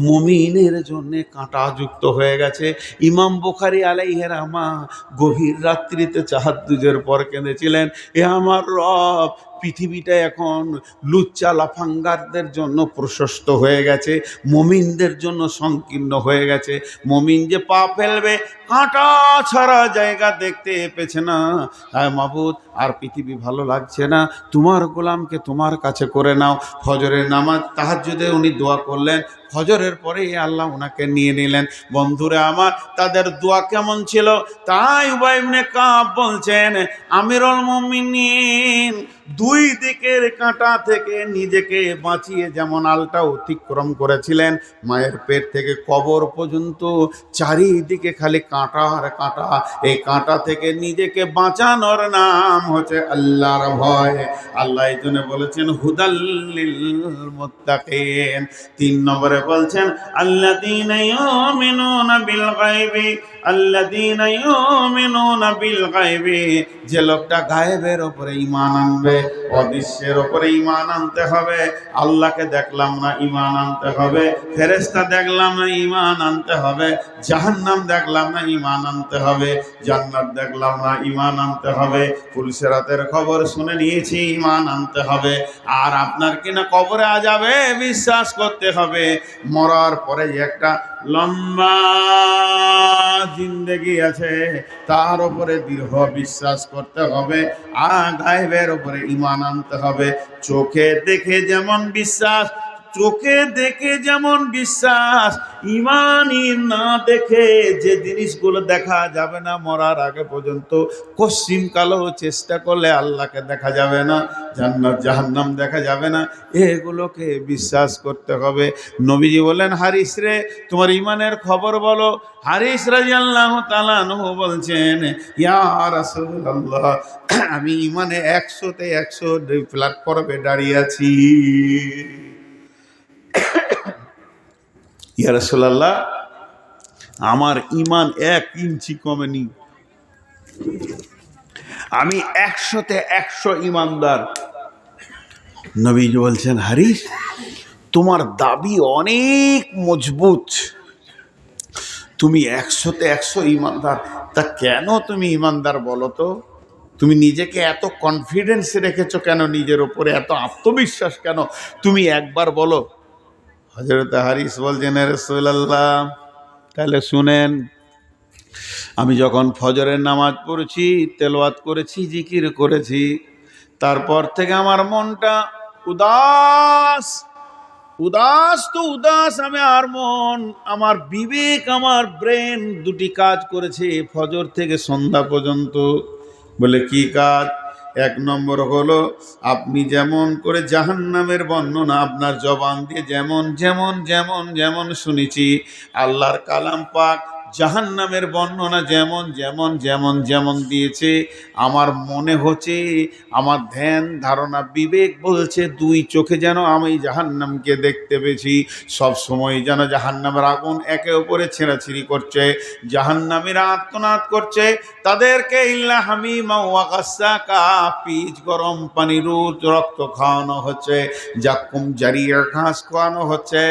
মুমিনের জন্যে কাঁটাযুক্ত হয়ে গেছে। ইমাম বুখারী আলাইহির রহমা গভীর রাত্রিতে তাহাজ্জুদের পর কেঁদেছিলেন, এ আমার রব, পৃথিবীটা এখন লুচ্চা লাফাঙ্গারদের জন্য প্রশস্ত হয়ে গেছে, মুমিনদের জন্য সংকীর্ণ হয়ে গেছে। মুমিন যে পা ফেলবে, কাঁটা ছাড়া জায়গা দেখতে পেছে না। হ্যাঁ মাবুদ, আর পৃথিবী ভালো লাগছে না, তোমার গোলামকে তোমার কাছে করে নাও। ফজরের নামাজ, তাহাজ্জুদে উনি দোয়া করলেন, ফজরের পরেই আল্লাহ ওনাকে নিয়ে নিলেন। বন্ধুরা আমার, তাদের দোয়া কেমন ছিল? তাই উবাই ইবনে কাব বলছেন, আমিরুল মুমিনিন দুই দিকের কাঁটা থেকে নিজেকে বাঁচিয়ে যেমন আলটা অতিক্রম করেছিলেন, মায়ের পেট থেকে কবর পর্যন্ত চারিদিকে খালি কাঁটা আর কাঁটা। এই কাঁটা থেকে নিজেকে বাঁচানোর নাম হচ্ছে আল্লাহর ভয়। আল্লাহ এই জন্য বলেছেন, হুদাল্লিল মুত্তাকিন। 3 নম্বরে বলছেন, আল্লাযীনা ইউমিনুনা বিল গায়বি, আল্লাযীনা ইউমিনুনা বিল গায়বি। যে লোকটা গায়েবের উপরে ঈমান আনবে, অদৃশ্যের উপরে ঈমান আনতে হবে। আল্লাহকে দেখলাম না, ঈমান আনতে হবে। ফেরেশতা দেখলাম না, ঈমান আনতে হবে। জাহান্নাম দেখলাম না, ঈমান আনতে হবে। জান্নাত দেখলাম না, ঈমান আনতে হবে। পুলসিরাতের খবর শুনে নিয়েছি, ঈমান আনতে হবে। আর আপনার কিনা কবরে আযাবে বিশ্বাস করতে হবে। মরার পরে একটা লম্বা জিন্দেগি আছে, তার উপরে দৃঢ় বিশ্বাস করতে হবে। আর গায়েবের উপরে ঈমান আনতে হবে। চোখে দেখে যেমন বিশ্বাস, চোখে দেখে যেমন বিশ্বাস, ঈমানই না দেখে যে জিনিসগুলো দেখা যাবে না মরার আগে পর্যন্ত, কশ্চিন কালেও চেষ্টা করলে আল্লাহকে দেখা যাবে না, জান্নাত জাহান্নাম দেখা যাবে না, এগুলোকে বিশ্বাস করতে হবে। নবীজি বলেন, হারিস রে, তোমার ঈমানের খবর বলো। হারিস রাদিয়াল্লাহু তাআলা আনহু বলছেন, ইয়া রাসূলুল্লাহ, আমি ঈমানে 100-তে 100 প্ল্যাটফর্মে দাঁড়িয়ে আছি। ইয়া রাসূলুল্লাহ, আমার ঈমান 1 ইঞ্চি কমেনি, আমি 100-তে 100 ঈমানদার। নবীজি বলছেন, হারিস, তোমার দাবি অনেক মজবুত, তুমি 100-তে 100 ঈমানদার, তা কেন তুমি ঈমানদার বলো তো? তুমি নিজেকে এত কনফিডেন্স রেখেছো কেন, নিজের ওপরে এত আত্মবিশ্বাস কেন? তুমি একবার বলো। হযরত হারিস বলছেন, ইয়া রাসূলুল্লাহ, তাহলে শুনেন, আমি যখন ফজরের নামাজ পড়েছি, তেলাওয়াত করেছি, জিকির করেছি, তারপর থেকে আমার মনটা উদাস, উদাস তো উদাস, আমি আর মন, আমার বিবেক, আমার ব্রেন দুটি কাজ করেছে ফজর থেকে সন্ধ্যা পর্যন্ত। বলে কি কাজ? এক নম্বর হলো, আপনি যেমন করে জাহান্নামের বর্ণনা আপনার জবান দিয়ে যেমন যেমন যেমন যেমন শুনেছি, আল্লাহর কালাম পাক জাহান্নামের বর্ণনা যেমন যেমন যেমন যেমন দিয়েছে, আমার মনে হচ্ছে, আমার ধ্যান ধারণা বিবেক বলছে, দুই চোখে যেন আমি জাহান্নামকে দেখতে পেয়েছি। সব সময় যেন জাহান্নামের আগুন একে অপরে ছেঁড়াছিঁড়ি করছে, জাহান্নামীরা আর্তনাদ করছে, তাদেরকে ইল্লা হামিমা ওয়া গাসসাকা, পিচ গরম পানি রোজ রক্ত খাওয়ানো হচ্ছে, জাক্কুম জারিয়া ঘাস খাওয়ানো হচ্ছে।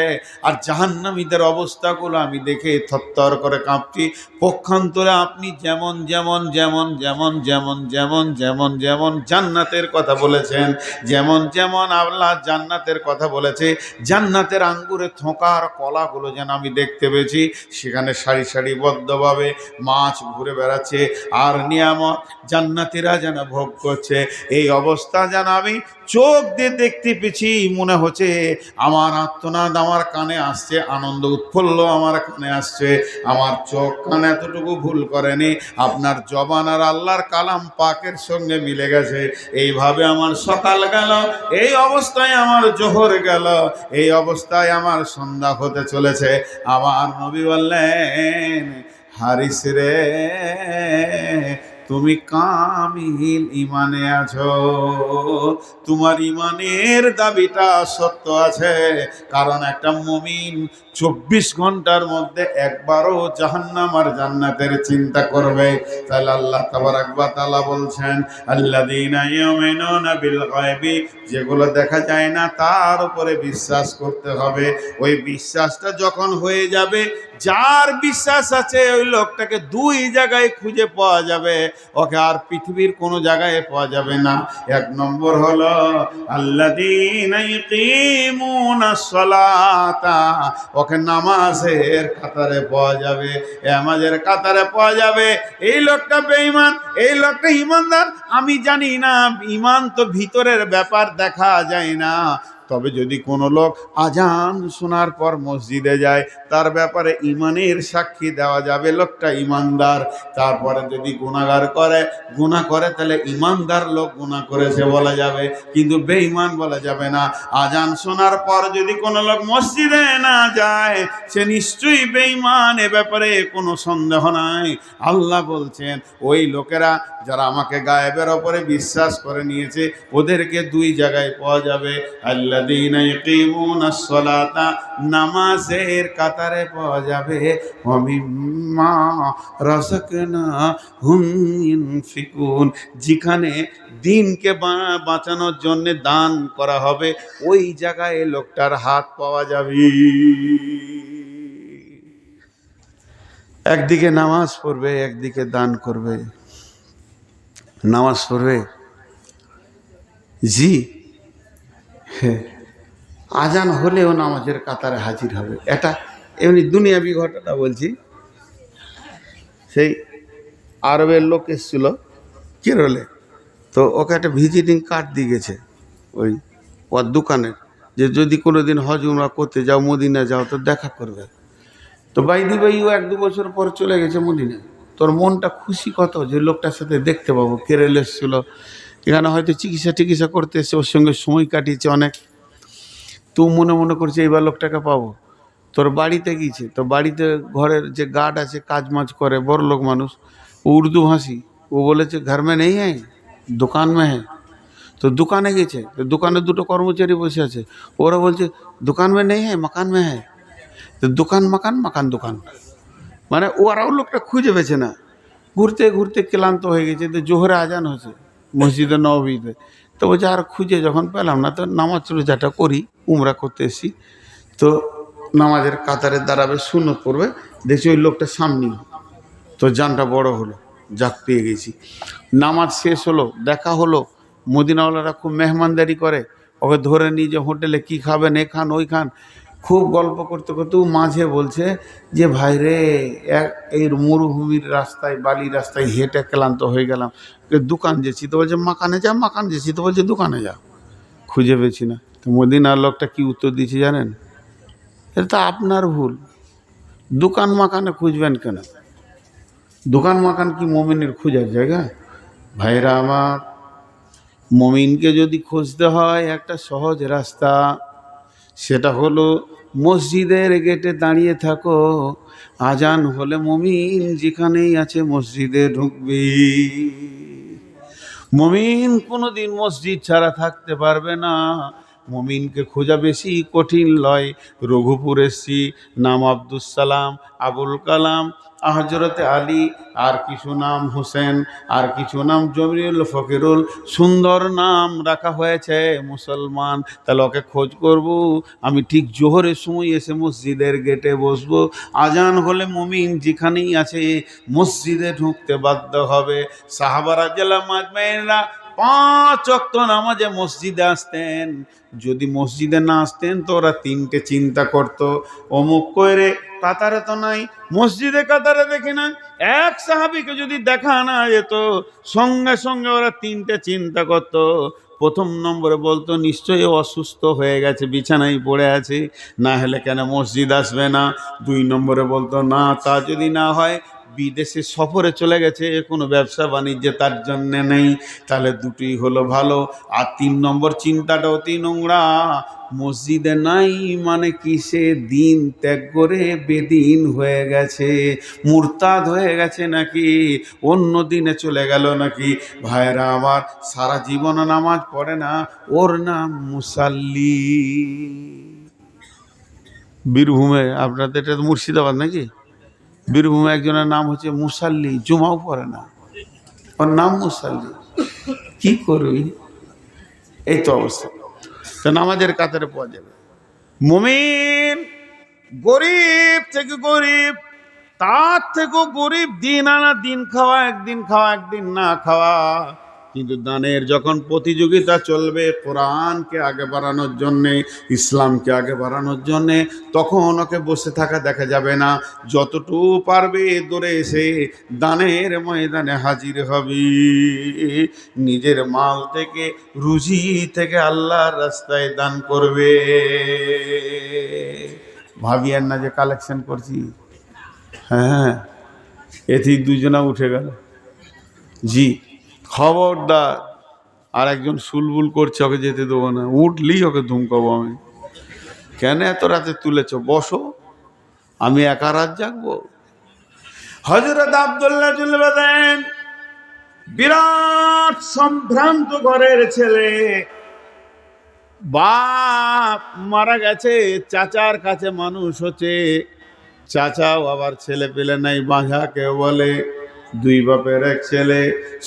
আর জাহান্নামীদের অবস্থাগুলো আমি দেখে থরথর করে কাঁপছি। পক্ষান্তরে আপনি যেমন যেমন যেমন যেমন যেমন যেমন যেমন যেমন জান্নাতের কথা বলেছেন, যেমন যেমন আল্লাহ জান্নাতের কথা বলেছে, জান্নাতের আঙ্গুরে থোকার কলাগুলো যেন আমি দেখতে পেয়েছি, সেখানে সারি সারিবদ্ধভাবে মাছ ঘুরে বেড়াচ্ছে, আর নিয়ামত জান্নাতীরা যেন ভোগ করছে। এই অবস্থা যেন আমি চোখ দিয়ে দেখতে পেয়েছি। মনে হচ্ছে আমার আর্তনাদ আমার কানে আসছে, আনন্দ উৎফুল্ল আমার কানে আসছে। আমার চোখ কান এতটুকু ভুল করেনি, আপনার জবান আর আল্লাহর কালাম পাকের সঙ্গে মিলে গেছে। এইভাবে আমার সকাল গেল, এই অবস্থায় আমার জোহর গেল, এই অবস্থায় আমার সন্ধ্যা হতে চলেছে। আমার নবী বললেন, হারিস রে, তুমি কামিল ইমানে আছো, তোমার ইমানের দাবিটা সত্য আছে। কারণ একটা মুমিন 24 ঘন্টার মধ্যে একবারও জাহান্নাম আর জান্নাতের চিন্তা করবে। তাহলে আল্লাহ তাবারাক ওয়া তাআলা বলছেন, আল্লাযীনা ইউমিনুনা বিল গায়বি, যেগুলো দেখা যায় না তার উপরে বিশ্বাস করতে হবে। ওই বিশ্বাসটা যখন হয়ে যাবে, যার বিশ্বাস আছে ওই লোকটাকে দুই জায়গায় খুঁজে পাওয়া যাবে, ওকে আর পৃথিবীর কোনো জায়গায় পাওয়া যাবে না। এক নম্বর হলো আল্লাযীনা ইয়ুকিমুনাস সালাতা, ওকে নামাজের কাতারে পাওয়া যাবে, নামাজের কাতারে পাওয়া যাবে। এই লোকটা বেঈমান, এই লোকটা ঈমানদার, আমি জানি না, ঈমান তো ভিতরের ব্যাপার, দেখা যায় না। তবে যদি কোনো লোক আজান শোনার পর মসজিদে যায়, তার ব্যাপারে ঈমানের সাক্ষী দেওয়া যাবে, লোকটা ঈমানদার। তারপরে যদি গুনাহগার করে, গুনাহ করে, তাহলে ঈমানদার লোক গুনাহ করেছে বলা যাবে, কিন্তু বেঈমান বলা যাবে না। আজান শোনার পর যদি কোনো লোক মসজিদে না যায়, সে নিশ্চয়ই বেঈমান, এ ব্যাপারে কোনো সন্দেহ নাই। আল্লাহ বলছেন, ওই লোকেরা যারা আমাকে গায়েবের ওপরে বিশ্বাস করে নিয়েছে, ওদেরকে দুই জায়গায় পাওয়া যাবে। আল্লাযীনা ইয়ুকিমুনাস সালাতা, নামাজের কাতারে পাওয়া যাবে। ওয়া মিম্মা রাযাকনাহুম ইউনফিকুন, যেখানে দিনকে বাঁচানোর জন্য দান করা হবে, ওই জায়গায় লোকটার হাত পাওয়া যাবে। একদিকে নামাজ পড়বে, একদিকে দান করবে। নামাজ পড়বে, জি হ্যাঁ, আজান হলেও নামাজের কাতারে হাজির হবে। এটা এমনি দুনিয়াবি ঘটনা বলছি। সেই আরবের লোক এসেছিল কেরলে, তো ওকে একটা ভিজিটিং কার্ড দিয়ে গেছে ওই ওর দোকানের, যে যদি কোনো দিন হজ উমরা করতে যাও, মদিনা যাও, তো দেখা করবে। তো বাইদি ভাই ও 1-2 বছর পর চলে গেছে মদিনায়। তোর মনটা খুশি কত যে লোকটার সাথে দেখতে পাবো। কেরল এসেছিল, এখানে হয়তো চিকিৎসা করতে এসে, ওর সঙ্গে সময় কাটিয়েছে অনেক। তো মনে মনে করছে এইবার লোকটাকে পাবো। তোর বাড়িতে গিয়েছে, তো বাড়িতে ঘরের যে গার্ড আছে, কাজ মাজ করে, বড় লোক মানুষ, ও উর্দু ভাষী। ও বলেছে ঘর মে নেই হ্যাঁ, দোকান মে হ্যাঁ। তো দোকানে গেছে, তো দোকানে দুটো কর্মচারী বসে আছে, ওরা বলছে দোকান মে নেই হ্যাঁ, মাকান মে হ্যাঁ। তো দোকান মাকান, মাকান দোকান, মানে ওরাও লোকটা খুঁজে পেয়েছে না। ঘুরতে ঘুরতে ক্লান্ত হয়ে গেছে, তো জোহরে আজান হয়েছে মসজিদে নববীতে। তো বলছে আর খুঁজে যখন পেলাম না, তো নামাজ রোজাটা করি, উমরা করতে এসেছি। তো নামাজের কাতারে দাঁড়াবে, সুন্নত পড়বে, দেখছি ওই লোকটা সামনে। তো জানটা বড় হলো, যাক পেয়ে গেছি। নামাজ শেষ হলো, দেখা হলো, মদিনাওয়ালারা খুব মেহমানদারি করে, ওকে ধরে নিয়ে যে হোটেলে কি খাবেন, এ খান ওই খান, খুব গল্প করতে করতে মাঝে বলছে যে ভাই রে, এই মরুভূমির রাস্তায়, বালি রাস্তায় হেঁটে ক্লান্ত হয়ে গেলাম, দোকান যেছি, তো বলছে মাকানে যা, মাকান যেছি, তো বলছে দোকানে যা, খুঁজে পেয়েছি না। তো মদিনার লোকটা কি উত্তর দিয়েছে জানেন? এটা তো আপনার ভুল, দোকান মাকানে খুঁজবেন কেন? দোকান মাকান কি মমিনের খোঁজার জায়গা? ভাইরা আমার, মমিনকে যদি খুঁজতে হয় একটা সহজ রাস্তা, সেটা হলো মসজিদের গেটে দাঁড়িয়ে থাকো, আজান হলে মমিন যেখানেই আছে মসজিদে ঢুকবি। মমিন কোনোদিন মসজিদ ছাড়া থাকতে পারবে না। মমিনকে খোঁজা বেশি কঠিন লয়। রঘুপুর এসছি, নাম আব্দুস সালাম, আবুল কালাম, হজরতে আলী, আর কিছু নাম হোসেন, আর কিছু নাম জমিরুল ফকিরুল, সুন্দর নাম রাখা হয়েছে মুসলমান। তাহলে ওকে খোঁজ করব, আমি ঠিক জোহরের সময় এসে মসজিদের গেটে বসবো, আজান হলে মুমিন যেখানেই আছে মসজিদে ঢুকতে বাধ্য হবে। সাহাবারা জেলা মাজমাইনরা 5 ওয়াক্ত নামাজে মসজিদে আসতেন। যদি মসজিদে না আসতেন তো ওরা 3টে চিন্তা করত, অমুক কইরে কাতারে তো নাই, মসজিদে কাতারে দেখে না। এক সাহাবীকে যদি দেখা না যেত, সঙ্গে সঙ্গে ওরা 3টে চিন্তা করত। প্রথম নম্বরে বলতো নিশ্চয়ই অসুস্থ হয়ে গেছে, বিছানায় পড়ে আছে, না হলে কেন মসজিদ আসবে না। 2 নম্বরে বলতো না, তা যদি না হয় বিদেশে সফরে চলে গেছে, কোনো ব্যবসা বাণিজ্যে তার জন্যে নেই, তাহলে দুটোই হলো ভালো। আর 3 নম্বর চিন্তাটা অতি নোংরা, মসজিদে নাই মানে কি সে দিন ত্যাগ করে বেদিন হয়ে গেছে, মুরতাদ হয়ে গেছে নাকি, অন্য দিনে চলে গেল নাকি। ভাইরা আমার, সারা জীবন নামাজ পড়ে না, ওর নাম মুসাল্লি। বীরভূমে, আপনাদের এটা তো মুর্শিদাবাদ নাকি, বীরভূমে একজনের নাম হচ্ছে মুসাল্লি, জুমাও পড়ে না, ওর নাম মুসাল্লি। কি করবি? এই তো অবস্থা। তো নামাজের কাতারে পাওয়া যাবে মুমিন, গরিব থেকে গরিব, তার থেকেও গরিব, দিন আনা দিন খাওয়া, একদিন খাওয়া একদিন না খাওয়া। কিন্তু দানের যখন প্রতিযোগিতা চলবে কোরআনকে আগে বাড়ানোর জন্যে, ইসলামকে আগে বাড়ানোর জন্যে, তখন ওকে বসে থাকা দেখা যাবে না। যতটুকু পারবে দৌড়ে এসে দানের ময়দানে হাজির হবে। নিজের মাল থেকে, রুজি থেকে আল্লাহর রাস্তায় দান করবে। ভাবিয়েন না যে কালেকশন করছি। হ্যাঁ, এতেই 2 জনা উঠে গেল। জি, খবরদার। আর একজন সুলবুল করছে, ওকে যেতে দেবো না, উঠলেই ওকে ধুমকাবো আমি। কেন এত রাতে তুলেছ? বসো, আমি একা রাত জাগবো? হযরত আব্দুল্লাহ জুলবাদেন বিরাট সম্ভ্রান্ত ঘরের ছেলে, বাপ মারা গেছে, চাচার কাছে মানুষ হচ্ছে, চাচাও আবার ছেলে পেলে নাই, বাঁঝা কেউ বলে। 2 বাপের এক ছেলে,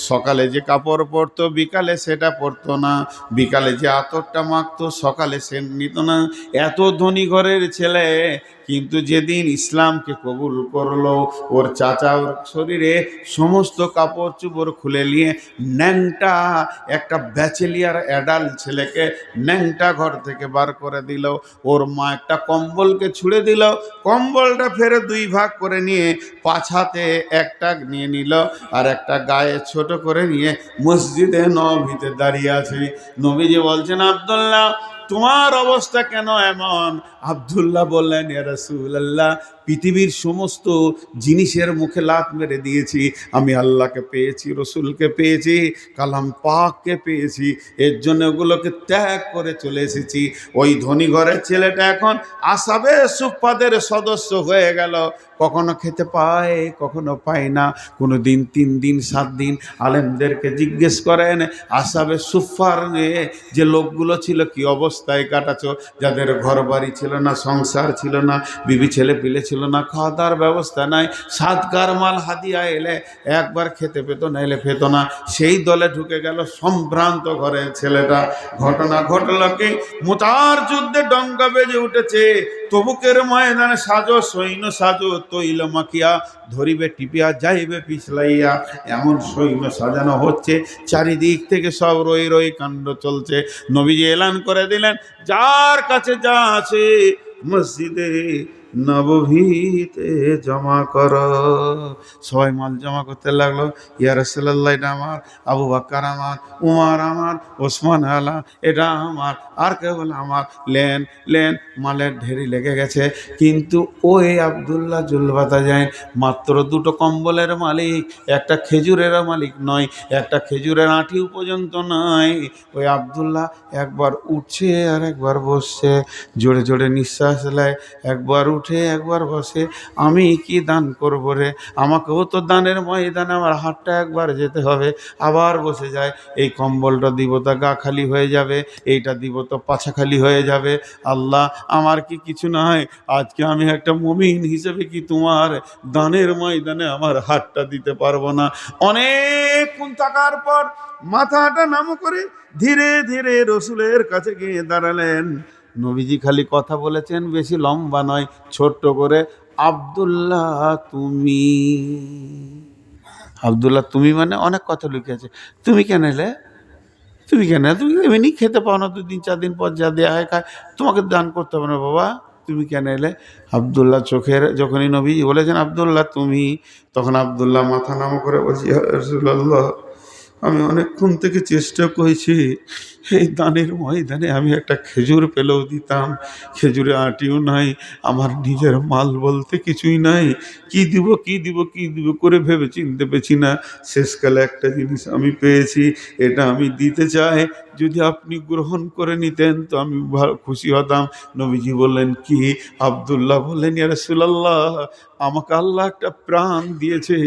সকালে যে কাপড় পরতো বিকালে সেটা পরতো না, বিকালে যে আতরটা মাখতো সকালে সেন্ট নিত না। এত ধনী ঘরের ছেলে, কিন্তু যেদিন ইসলামকে কবুল করলো, ওর চাচা ওর শরীরে সমস্ত কাপড় চোপড় খুলে নিয়ে ন্যাংটা একটা ব্যাচেলিয়ার অ্যাডাল্ট ছেলেকে ন্যাংটা ঘর থেকে বার করে দিল। ওর মা একটা কম্বলকে ছুঁড়ে দিল, কম্বলটা ফেরে 2 ভাগ করে নিয়ে পাছাতে একটা নিয়ে নিল, আর একটা গায়ে ছোট করে নিয়ে মসজিদে নববীতে দাঁড়িয়ে আছে। নবীজি বলছেন, আব্দুল্লাহ তোমার অবস্থা কেন এমন? আব্দুল্লাহ বললেন, ইয়া রাসূলুল্লাহ, পৃথিবীর সমস্ত জিনিসের মুখে লাত মেরে দিয়েছি, আমি আল্লাহকে পেয়েছি, রসুলকে পেয়েছি, কালাম পাককে পেয়েছি, এর জন্য ওগুলোকে ত্যাগ করে চলে এসেছি। ওই ধনী ঘরের ছেলেটা এখন আসাবে সুফফাদের সদস্য হয়ে গেল, কখনো খেতে পায় কখনো পায় না, কোনো দিন 3 দিন 7 দিন আলেমদেরকে জিজ্ঞেস করেন আসাবে সুফফার যে লোকগুলো ছিল কি অবস্থায় কাটাছো, যাদের ঘর বাড়ি ছিল না, সংসার ছিল না, বিবি ছেলে পিলে ছিল না, খাওয়া দাওয়ার ব্যবস্থা নাই, সাদকার মাল হাদিয়া এলে একবার খেতে পেত না, এলে পেত না, সেই দলে ঢুকে গেল সম্ভ্রান্ত ঘরের ছেলেটা। ঘটনা ঘটল কি, মুতার যুদ্ধে ডঙ্কা বেজে উঠেছে, তবুকের ময়দানে সাজো, সৈন্য সাজো, তৈল মাখিয়া ধরিবে টিপিয়া যাইবে পিছলাইয়া, এমন সৈন্য সাজানো হচ্ছে, চারিদিক থেকে সব রই রই কাণ্ড চলছে। নবীজি এলান করে দিলেন, যার কাছে যা আছে মসজিদে নববীতে জমা কর। সবাই মাল জমা করতে লাগলো। ইয়া রাসূলুল্লাহ, এটা আমার, আবু বকর আমার, উমর আমার, ওসমান আলা, এটা আমার, আর কেউ বলে আমার। লেন লেন, মালের ঢেরি লেগে গেছে। কিন্তু ওই আব্দুল্লাহ জুলবাতা যায় মাত্র দুটো কম্বলের মালিক, একটা খেজুরের মালিক নয়, একটা খেজুরের আঁটিও পর্যন্ত নয়। ওই আব্দুল্লাহ একবার উঠছে আর একবার বসছে, জোরে জোরে নিঃশ্বাস নেয়, একবার উঠে একবার বসে। আমি কি দান করব রে, আমাকেও তো দানের ময়দানে আমার হাতটা একবার যেতে হবে। আবার বসে যায়, এই কম্বলটা দিব তো গা খালি হয়ে যাবে, এইটা দিব তো পাছা খালি হয়ে যাবে। আল্লাহ, আমার কি কিছু নয়? আজকে আমি একটা মুমিন হিসেবে কি তোমার দানের ময়দানে আমার হাতটা দিতে পারবো না? অনেকক্ষণ থাকার পর মাথাটা নামো করে ধীরে ধীরে রসুলের কাছে গিয়ে দাঁড়ালেন। নবীজি খালি কথা বলেছেন, বেশি লম্বা নয়, ছোট্ট করে, আব্দুল্লাহ তুমি। আব্দুল্লাহ তুমি মানে অনেক কথা লিখেছে। তুমি কেন এলে? তুমি কেন? তুমি এমনি খেতে পাও না, 2-3-4 দিন পর যা দেওয়া হয় খায়, তোমাকে দান করতে হবে না বাবা, তুমি কেন এলে? আব্দুল্লাহ চোখের যখনই নবী বলেছেন আব্দুল্লাহ তুমি, তখন আব্দুল্লাহ মাথা নামো করে বলছি, ইয়া রাসূলুল্লাহ, আমি অনেকক্ষণ থেকে চেষ্টা করেছি, এই দানের ময়দানে আমি একটা খেজুর পেলেও দিতাম, খেজুরে আটিও নাই, আমার নিজের মাল বলতে কিছুই নাই, কি দিব কি দিব কি দিব করে ভেবে চিনতে পেরেছি না। শেষকালে একটা জিনিস আমি পেয়েছি, এটা আমি দিতে চাই, যদি আপনি গ্রহণ করে নিতেন তো আমি খুশি হতাম। নবীজি বললেন কি? আব্দুল্লাহ বললেন, ইয়া রাসূলুল্লাহ, আমাকে আল্লাহ একটা প্রাণ দিয়েছে,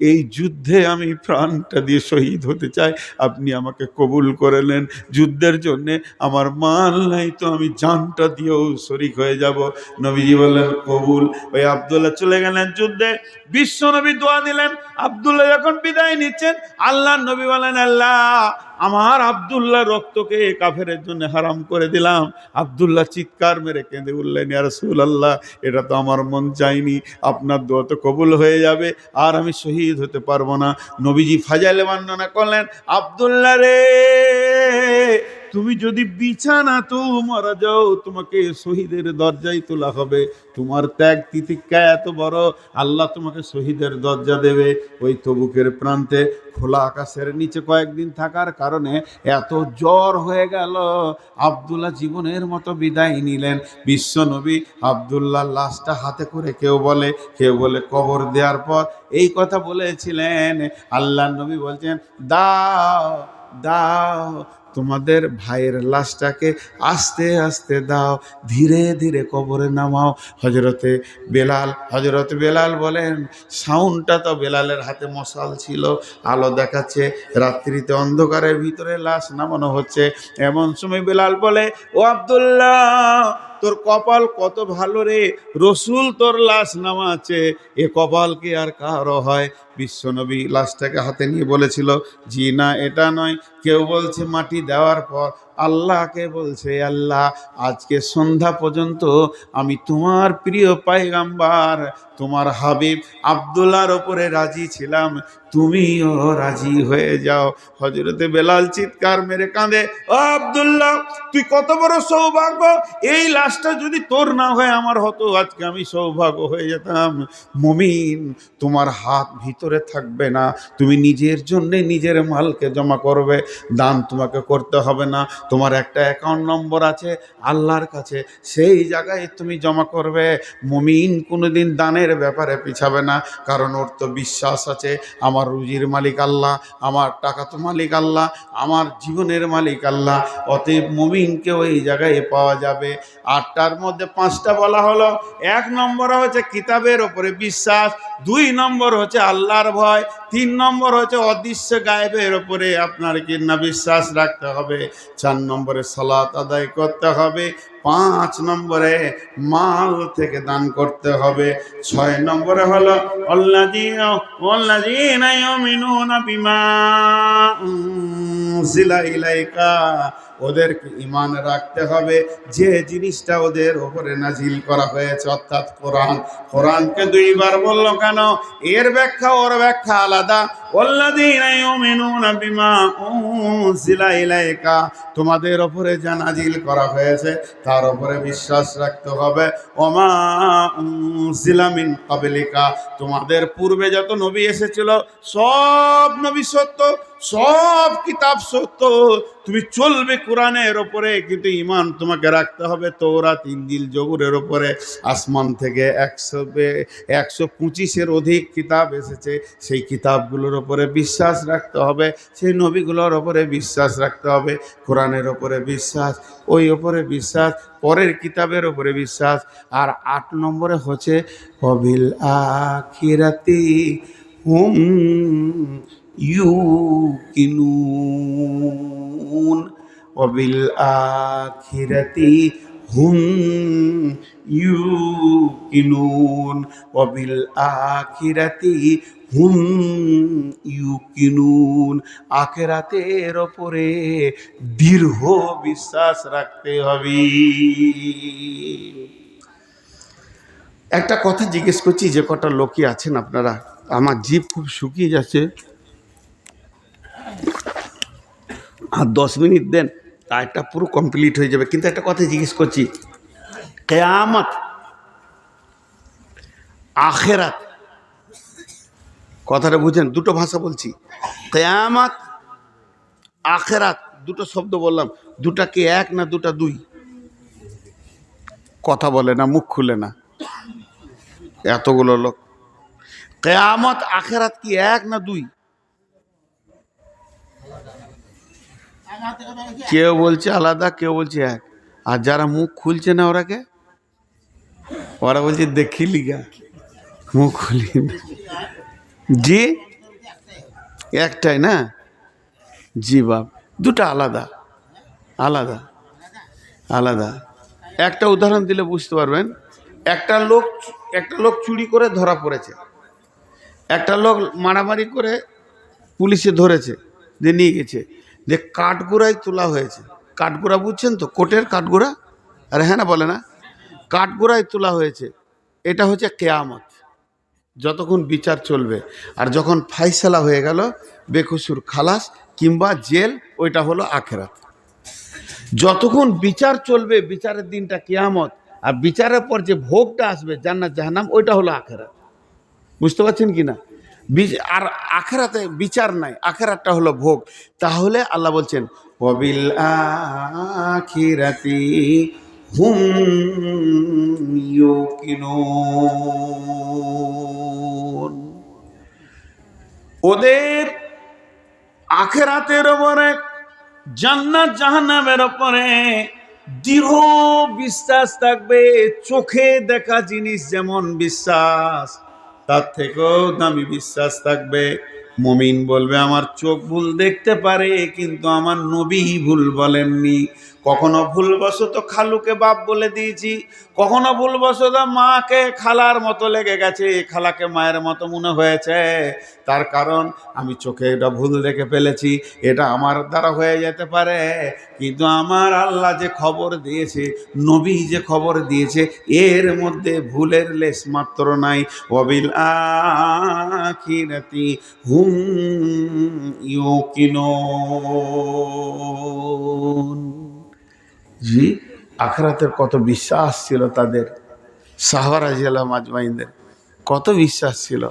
এই যুদ্ধে আমি প্রাণটা দিয়ে শহীদ হতে চাই, আপনি আমাকে কবুল করে নেন। যুদ্ধের জন্যে আমার মাল নাই তো আমি জানটা দিয়েও শরীক হয়ে যাব। নবীজি বললেন কবুল। ওই আব্দুল্লাহ চলে গেলেন যুদ্ধে। বিশ্ব নবী দোয়া দিলেন। আব্দুল্লাহ যখন বিদায় নিচ্ছেন, আল্লাহ নবী বলেন, আল্লাহ, আমার আব্দুল্লাহ রক্তকে কাফেরের জন্য হারাম করে দিলাম। আব্দুল্লাহ চিৎকার মেরে কেঁদে উঠলেন, ইয়া রাসূলুল্লাহ, এটা তো আমার মন চাইনি, আপনার দোয়া তো কবুল হয়ে যাবে, আর আমি শহীদ হতে পারবো না। নবীজি ফাজাইলে বর্ণনা করলেন, আব্দুল্লাহ রে, তুমি যদি বিছানা তো মারা যাও, তোমাকে শহীদের দরজায় তোলা হবে। তোমার ত্যাগ তিতিক্ষা এত বড়, আল্লাহ তোমাকে শহীদের দরজা দেবে। ওই তবুকের প্রান্তে খোলা আকাশের নিচে কয়েকদিন থাকার কারণে এত জ্বর হয়ে গেল, আব্দুল্লাহ জীবনের মতো বিদায় নিলেন। বিশ্ব নবী আব্দুল্লাহ লাশটা হাতে করে, কেউ বলে কবর দেওয়ার পর এই কথা বলেছিলেন। আল্লাহ নবী বলছেন, দাও দাও, তোমাদের ভাইয়ের লাশটাকে আস্তে আস্তে দাও, ধীরে ধীরে কবরে নামাও। হজরতে বেলাল বলেন, সাউন্ডটা তো বেলালের হাতে মশাল ছিল, আলো দেখাচ্ছে, রাত্রিতে অন্ধকারের ভিতরে লাশ নামানো হচ্ছে। এমন সময় বেলাল বলে, ও আব্দুল্লাহ, তোর কপাল কত ভালো রে, রসুল তোর লাশ নামাচ্ছে, এ কপাল কি আর কারো হয়? বিশ্বনবী লাশটাকে হাতে নিয়ে বলেছিল, জি না, এটা নয়। কেউ বলছে মাটি দেওয়ার পর আল্লাহকে বলছে, আল্লাহ, আজকে সন্ধ্যা পর্যন্ত আমি তোমার প্রিয় পয়গম্বর, তোমার হাবিব আব্দুল্লাহর ওপরে রাজি ছিলাম, তুমিও রাজি হয়ে যাও। হযরতে বেলাল চিৎকার মেরে কাঁদে, ও আব্দুল্লাহ, তুই কত বড় সৌভাগ্য, এই লাশটা যদি তোর না হয় আমার হতো, আজকে আমি সৌভাগ্য হয়ে যেতাম। মুমিন, তোমার হাত ভিতরে থাকবে না, তুমি নিজের জন্য নিজের মালকে জমা করবে, দান তোমাকে করতে হবে না। তোমার একটা অ্যাকাউন্ট নম্বর আছে আল্লাহর কাছে, সেই জায়গায় তুমি জমা করবে। মুমিন কোনোদিন দানের ব্যাপারে পিছাবে না, কারণ ওর তো বিশ্বাস আছে আমার রুজির মালিক আল্লাহ, আমার টাকা তো মালিক আল্লাহ, আমার জীবনের মালিক আল্লাহ। অতএব মুমিনকে ওই জায়গায় পাওয়া যাবে। 8টার মধ্যে 5টা বলা হলো। 1 নম্বর হচ্ছে কিতাবের ওপরে বিশ্বাস, 2 নম্বর হচ্ছে আল্লাহর ভয়, 3 নম্বর হচ্ছে অদৃশ্য গায়েবের ওপরে আপনার কি না বিশ্বাস রাখতে হবে, 4 নম্বরে সালাত আদায় করতে হবে, 5 নম্বরে মাল থেকে দান করতে হবে, 6 নম্বরে হলো আল্লাযীনা ইউমিনুনা বিমা উনজিলা ইলাইকা ওদেরকে ঈমান রাখতে হবে যে জিনিসটা ওদের উপরে নাজিল করা হয়েছে, অর্থাৎ কোরআন। কোরআনকে দুইবার বললো কেন? এর ব্যাখ্যা ওর ব্যাখ্যা আলাদা। ওয়াল্লাযীনা ইউমিনুনা বিমা উনজিলা ইলাইকা, তোমাদের উপরে যা নাজিল করা হয়েছে তার উপরে বিশ্বাস রাখতে হবে। ওমা উনজিলা মিন ক্বাবলিকা, তোমাদের পূর্বে যত নবী এসেছিল সব নবী সত্য, সব কিতাব সত্য। তুমি চলবে কোরআনের ওপরে, কিন্তু ঈমান তোমাকে রাখতে হবে তৌরাত, ইনজিল, জবুরের ওপরে। আসমান থেকে 125-এর অধিক কিতাব এসেছে, সেই কিতাবগুলোর ওপরে বিশ্বাস রাখতে হবে, সেই নবীগুলোর ওপরে বিশ্বাস রাখতে হবে। কোরআনের ওপরে বিশ্বাস, ওই ওপরে বিশ্বাস, পরের কিতাবের ওপরে বিশ্বাস। আর 8 নম্বরে হচ্ছে ওয়াবিল আখিরাতি হুম ইউকিনুন, ওয়াবিল আখিরাতি হুম ইউকিনুন, ওয়াবিল আখিরাতি হুম ইউকিনুন। আখিরাতের ওপরে দৃঢ় বিশ্বাস রাখতে হবে। একটা কথা জিজ্ঞেস করছি, যে কটা লোকই আছেন আপনারা, আমার জিভ খুব শুকিয়ে যাচ্ছে, আর 10 মিনিট দেন, কাজটা পুরো কমপ্লিট হয়ে যাবে। কিন্তু একটা কথা জিজ্ঞেস করছি, কিয়ামত আখিরাত কথাটা বুঝেন? দুটো ভাষা বলছি, কিয়ামত আখিরাত, দুটো শব্দ বললাম, দুটা কি এক না দুটা দুই? কথা বলে না, মুখ খুলে না এতগুলো লোক। কিয়ামত আখিরাত কি এক না দুই? কেউ বলছে আলাদা, কেউ বলছে এক। আর যারা মুখ খুলছে না ওরা বলছে দেখি লিগা মুখ খুলি না। জি একটাই না? জি বাপ, দুটা আলাদা আলাদা আলাদা। একটা উদাহরণ দিলে বুঝতে পারবেন। একটা লোক চুরি করে ধরা পড়েছে, একটা লোক মারামারি করে পুলিশে ধরেছে, যে নিয়ে গেছে, যে কাঠগোড়ায় তোলা হয়েছে। কাঠগোড়া বুঝছেন তো? কোর্টের কাঠগোড়া, আরে হ্যাঁ না বলে না, কাঠগোড়ায় তোলা হয়েছে। এটা হচ্ছে কিয়ামত, যতক্ষণ বিচার চলবে। আর যখন ফাইসালা হয়ে গেল, বেকসুর খালাস কিংবা জেল, ওইটা হলো আখিরাত। যতক্ষণ বিচার চলবে, বিচারের দিনটা কিয়ামত, আর বিচারের পর যে ভোগটা আসবে জান্নাত জাহান্নাম, ওইটা হলো আখিরাত। বুঝতে পারছেন কি না? আর আখিরাতে বিচার নাই, আখিরাতটা হলো ভোগ। তাহলে আল্লাহ বলছেন ওয়াবিল আখিরাতি হুম ইউকিনুন, ওদের আখিরাতের উপরে, জান্নাত জাহান্নামের উপরে দৃঢ় বিশ্বাস থাকবে। চোখে দেখা জিনিস যেমন বিশ্বাস, তার থেকেও দামি বিশ্বাস থাকবে। মুমিন বলবে আমার চোখ ভুল দেখতে পারে, কিন্তু আমার নবী ভুল বলেননি। কখনো ভুলবশত খালুকে বাপ বলে দিয়েছি, কখনো ভুলবশত মাকে খালার মতো লেগে গেছে, খালাকে মায়ের মতো মনে হয়েছে। তার কারণ আমি চোখে এটা ভুল দেখে ফেলেছি, এটা আমার দ্বারা হয়ে যেতে পারে। কিন্তু আমার আল্লাহ যে খবর দিয়েছে, নবী যে খবর দিয়েছে, এর মধ্যে ভুলের লেশ মাত্র নাই। ওয়াবিল আখিরাতি হুম ইউকিনুন। জি, আখিরাতের কত বিশ্বাস ছিল তাদের, সাহাবা রাদিয়াল্লাহু আজমাইনদের কত বিশ্বাস ছিল,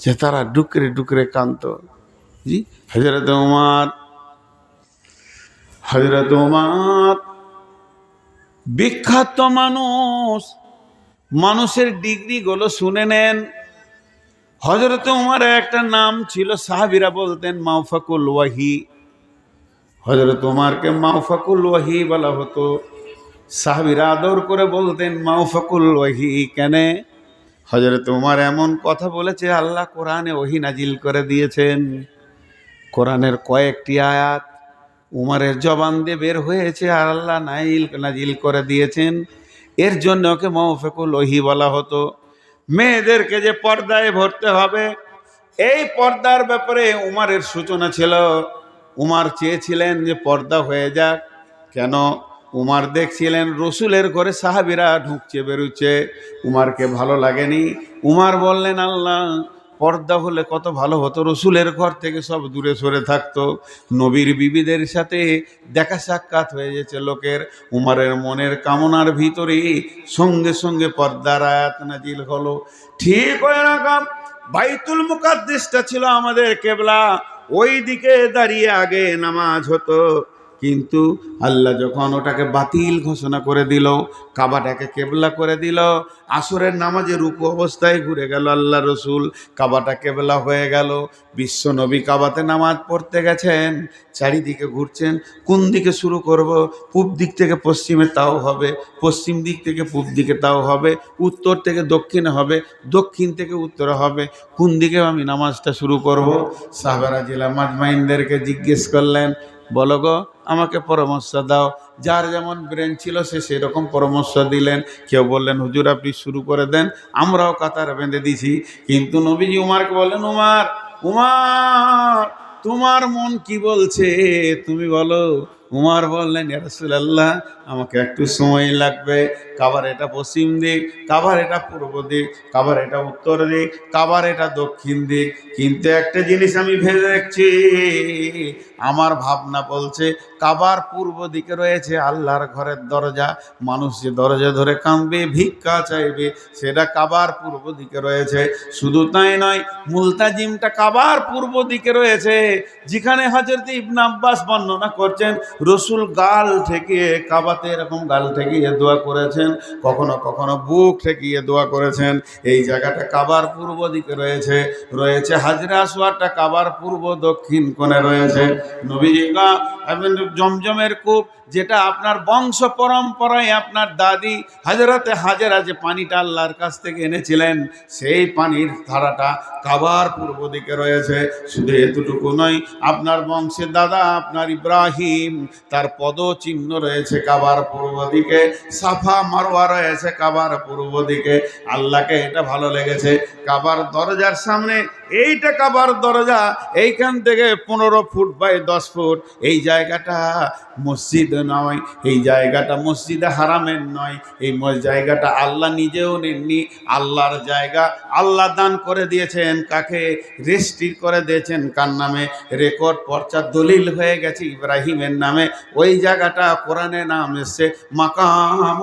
যে তারা ডুকরে ডুকরে কাঁদত। জি, হযরত ওমর বিখ্যাত মানুষ, মানুষের ডিগ্রিগুলো শুনে নেন। হযরত ওমরের একটা নাম ছিল, সাহাবীরা বলতেন মাওফাকুল ওয়াহি। হযরত ওমরকে মাওফাকুল ওয়াহি বলা হতো। সাহাবীরা আদর করে বলতেন মাওফাকুল ওয়াহি। কেন? হযরত ওমর এমন কথা বলেছে, আল্লাহ কোরআনে ওহী নাজিল করে দিয়েছেন। কোরআনের কয়েকটি আয়াত উমরের জবান দিয়ে বের হয়েছে, আর আল্লাহ নাজিল করে দিয়েছেন। এর জন্য ওকে মাওফাকুল ওহী বলা হতো। মেয়েদেরকে যে পর্দায় ভরতে হবে, এই পর্দার ব্যাপারে উমরের সূচনা ছিল। উমর চেয়েছিলেন যে পর্দা হয়ে যাক, কেন? উমার দেখছিলেন রসুলের ঘরে সাহাবীরা ঢুকছে বেরুচ্ছে, উমারকে ভালো লাগেনি। উমার বললেন, আল্লাহ, পর্দা হলে কত ভালো হতো, রসুলের ঘর থেকে সব দূরে সরে থাকতো, নবীর বিবিদের সাথে দেখা সাক্ষাৎ হয়ে গেছে লোকের। উমারের মনের কামনার ভিতরে সঙ্গে সঙ্গে পর্দার আয়াত নাজিল হলো। ঠিক হয়ে রাখাম, বাইতুল মুকাদ্দিসটা ছিল আমাদের কেবলা, ওই দিকে দাঁড়িয়ে আগে নামাজ হতো। কিন্তু আল্লাহ যখন ওটাকে বাতিল ঘোষণা করে দিল, কাবাটাকে কেবলা করে দিল, আসরের নামাজে রুকু অবস্থায় ঘুরে গেল আল্লাহ রসুল, কাবাটা কেবলা হয়ে গেল। বিশ্ব নবী কাবাতে নামাজ পড়তে গেছেন, চারিদিকে ঘুরছেন, কোন দিকে শুরু করব? পূব দিক থেকে পশ্চিমে তাও হবে, পশ্চিম দিক থেকে পূব দিকে তাও হবে, উত্তর থেকে দক্ষিণে হবে, দক্ষিণ থেকে উত্তরে হবে, কোন দিকে আমি নামাজটা শুরু করব? সাহাবারা জেলা মাজমাইনদেরকে জিজ্ঞেস করলেন, বলো গো, আমাকে পরামর্শ দাও। যার যেমন ব্রেন ছিল সে সেরকম পরামর্শ দিলেন। কেউ বললেন, হুজুর আপনি শুরু করে দেন, আমরাও কাতার বেঁধে দিছি। কিন্তু নবীজি উমারকে বললেন, উমার, উমার, তোমার মন কি বলছে তুমি বলো। উমার বললেন, ইয়া রাসূলুল্লাহ, আমাকে একটু সময় লাগবে। কাবার এটা পশ্চিম দিক, কাবার এটা পূর্ব দিক, কাবার এটা উত্তর দিক, কাবার এটা দক্ষিণ দিক, কিন্তু একটা জিনিস আমি ভেবে দেখছি, আমার ভাবনা বলছে কাবার পূর্ব দিকে রয়েছে আল্লাহর ঘরের দরজা, মানুষ যে দরজা ধরে কাঁদবে, ভিক্ষা চাইবে, সেটা কাবার পূর্ব দিকে রয়েছে। শুধু তাই নয়, মুলতাজিমটা কাবার পূর্ব দিকে রয়েছে, যেখানে হযরত ইবনে আব্বাস বর্ণনা করছেন রসুল গাল ঠেকিয়ে কাবাতে এরকম গাল ঠেকিয়ে দোয়া করেছেন, কখনো কখনো বুক ঠেকিয়ে দোয়া করেছেন। এই জায়গাটা কাবার পূর্ব দিকে রয়েছে। রয়েছে হাজরে আসওয়াদটা কাবার পূর্ব দক্ষিণ কোণে রয়েছে। নবীজি জমজমের কূপ, যেটা আপনার বংশ পরম্পরায় আপনার দাদি হাজরাতে হাজেরা যে পানিটা আল্লাহর কাছ থেকে এনেছিলেন, সেই পানির ধারাটা কাবার পূর্ব দিকে রয়েছে। শুধু এতটুকু নয়, আপনার বংশের দাদা আপনার ইব্রাহিম, তার পদচিহ্ন রয়েছে কাবার পূর্ব দিকে, সাফা মারওয়া রয়েছে কাবার পূর্ব দিকে। আল্লাহকে এটা ভালো লেগেছে। কাবার দরজার সামনে, এইটা কাবার দরজা, এইখান থেকে 15 ফুট বাই 10 ফুট, এই জায়গাটা মসজিদ নয়, এই জায়গাটা মসজিদে হারামের নয়, এই জায়গাটা আল্লাহ নিজেও নেননি, আল্লাহর জায়গা। আল্লাহ দান করে দিয়েছেন কাকে? রেজিস্ট্রি করে দিয়েছেন কার নামে? রেকর্ড পর্চা দলিল হয়ে গেছে ইব্রাহিমের নামে। ওই জায়গাটা কোরআনে নাম এসছে মাকাম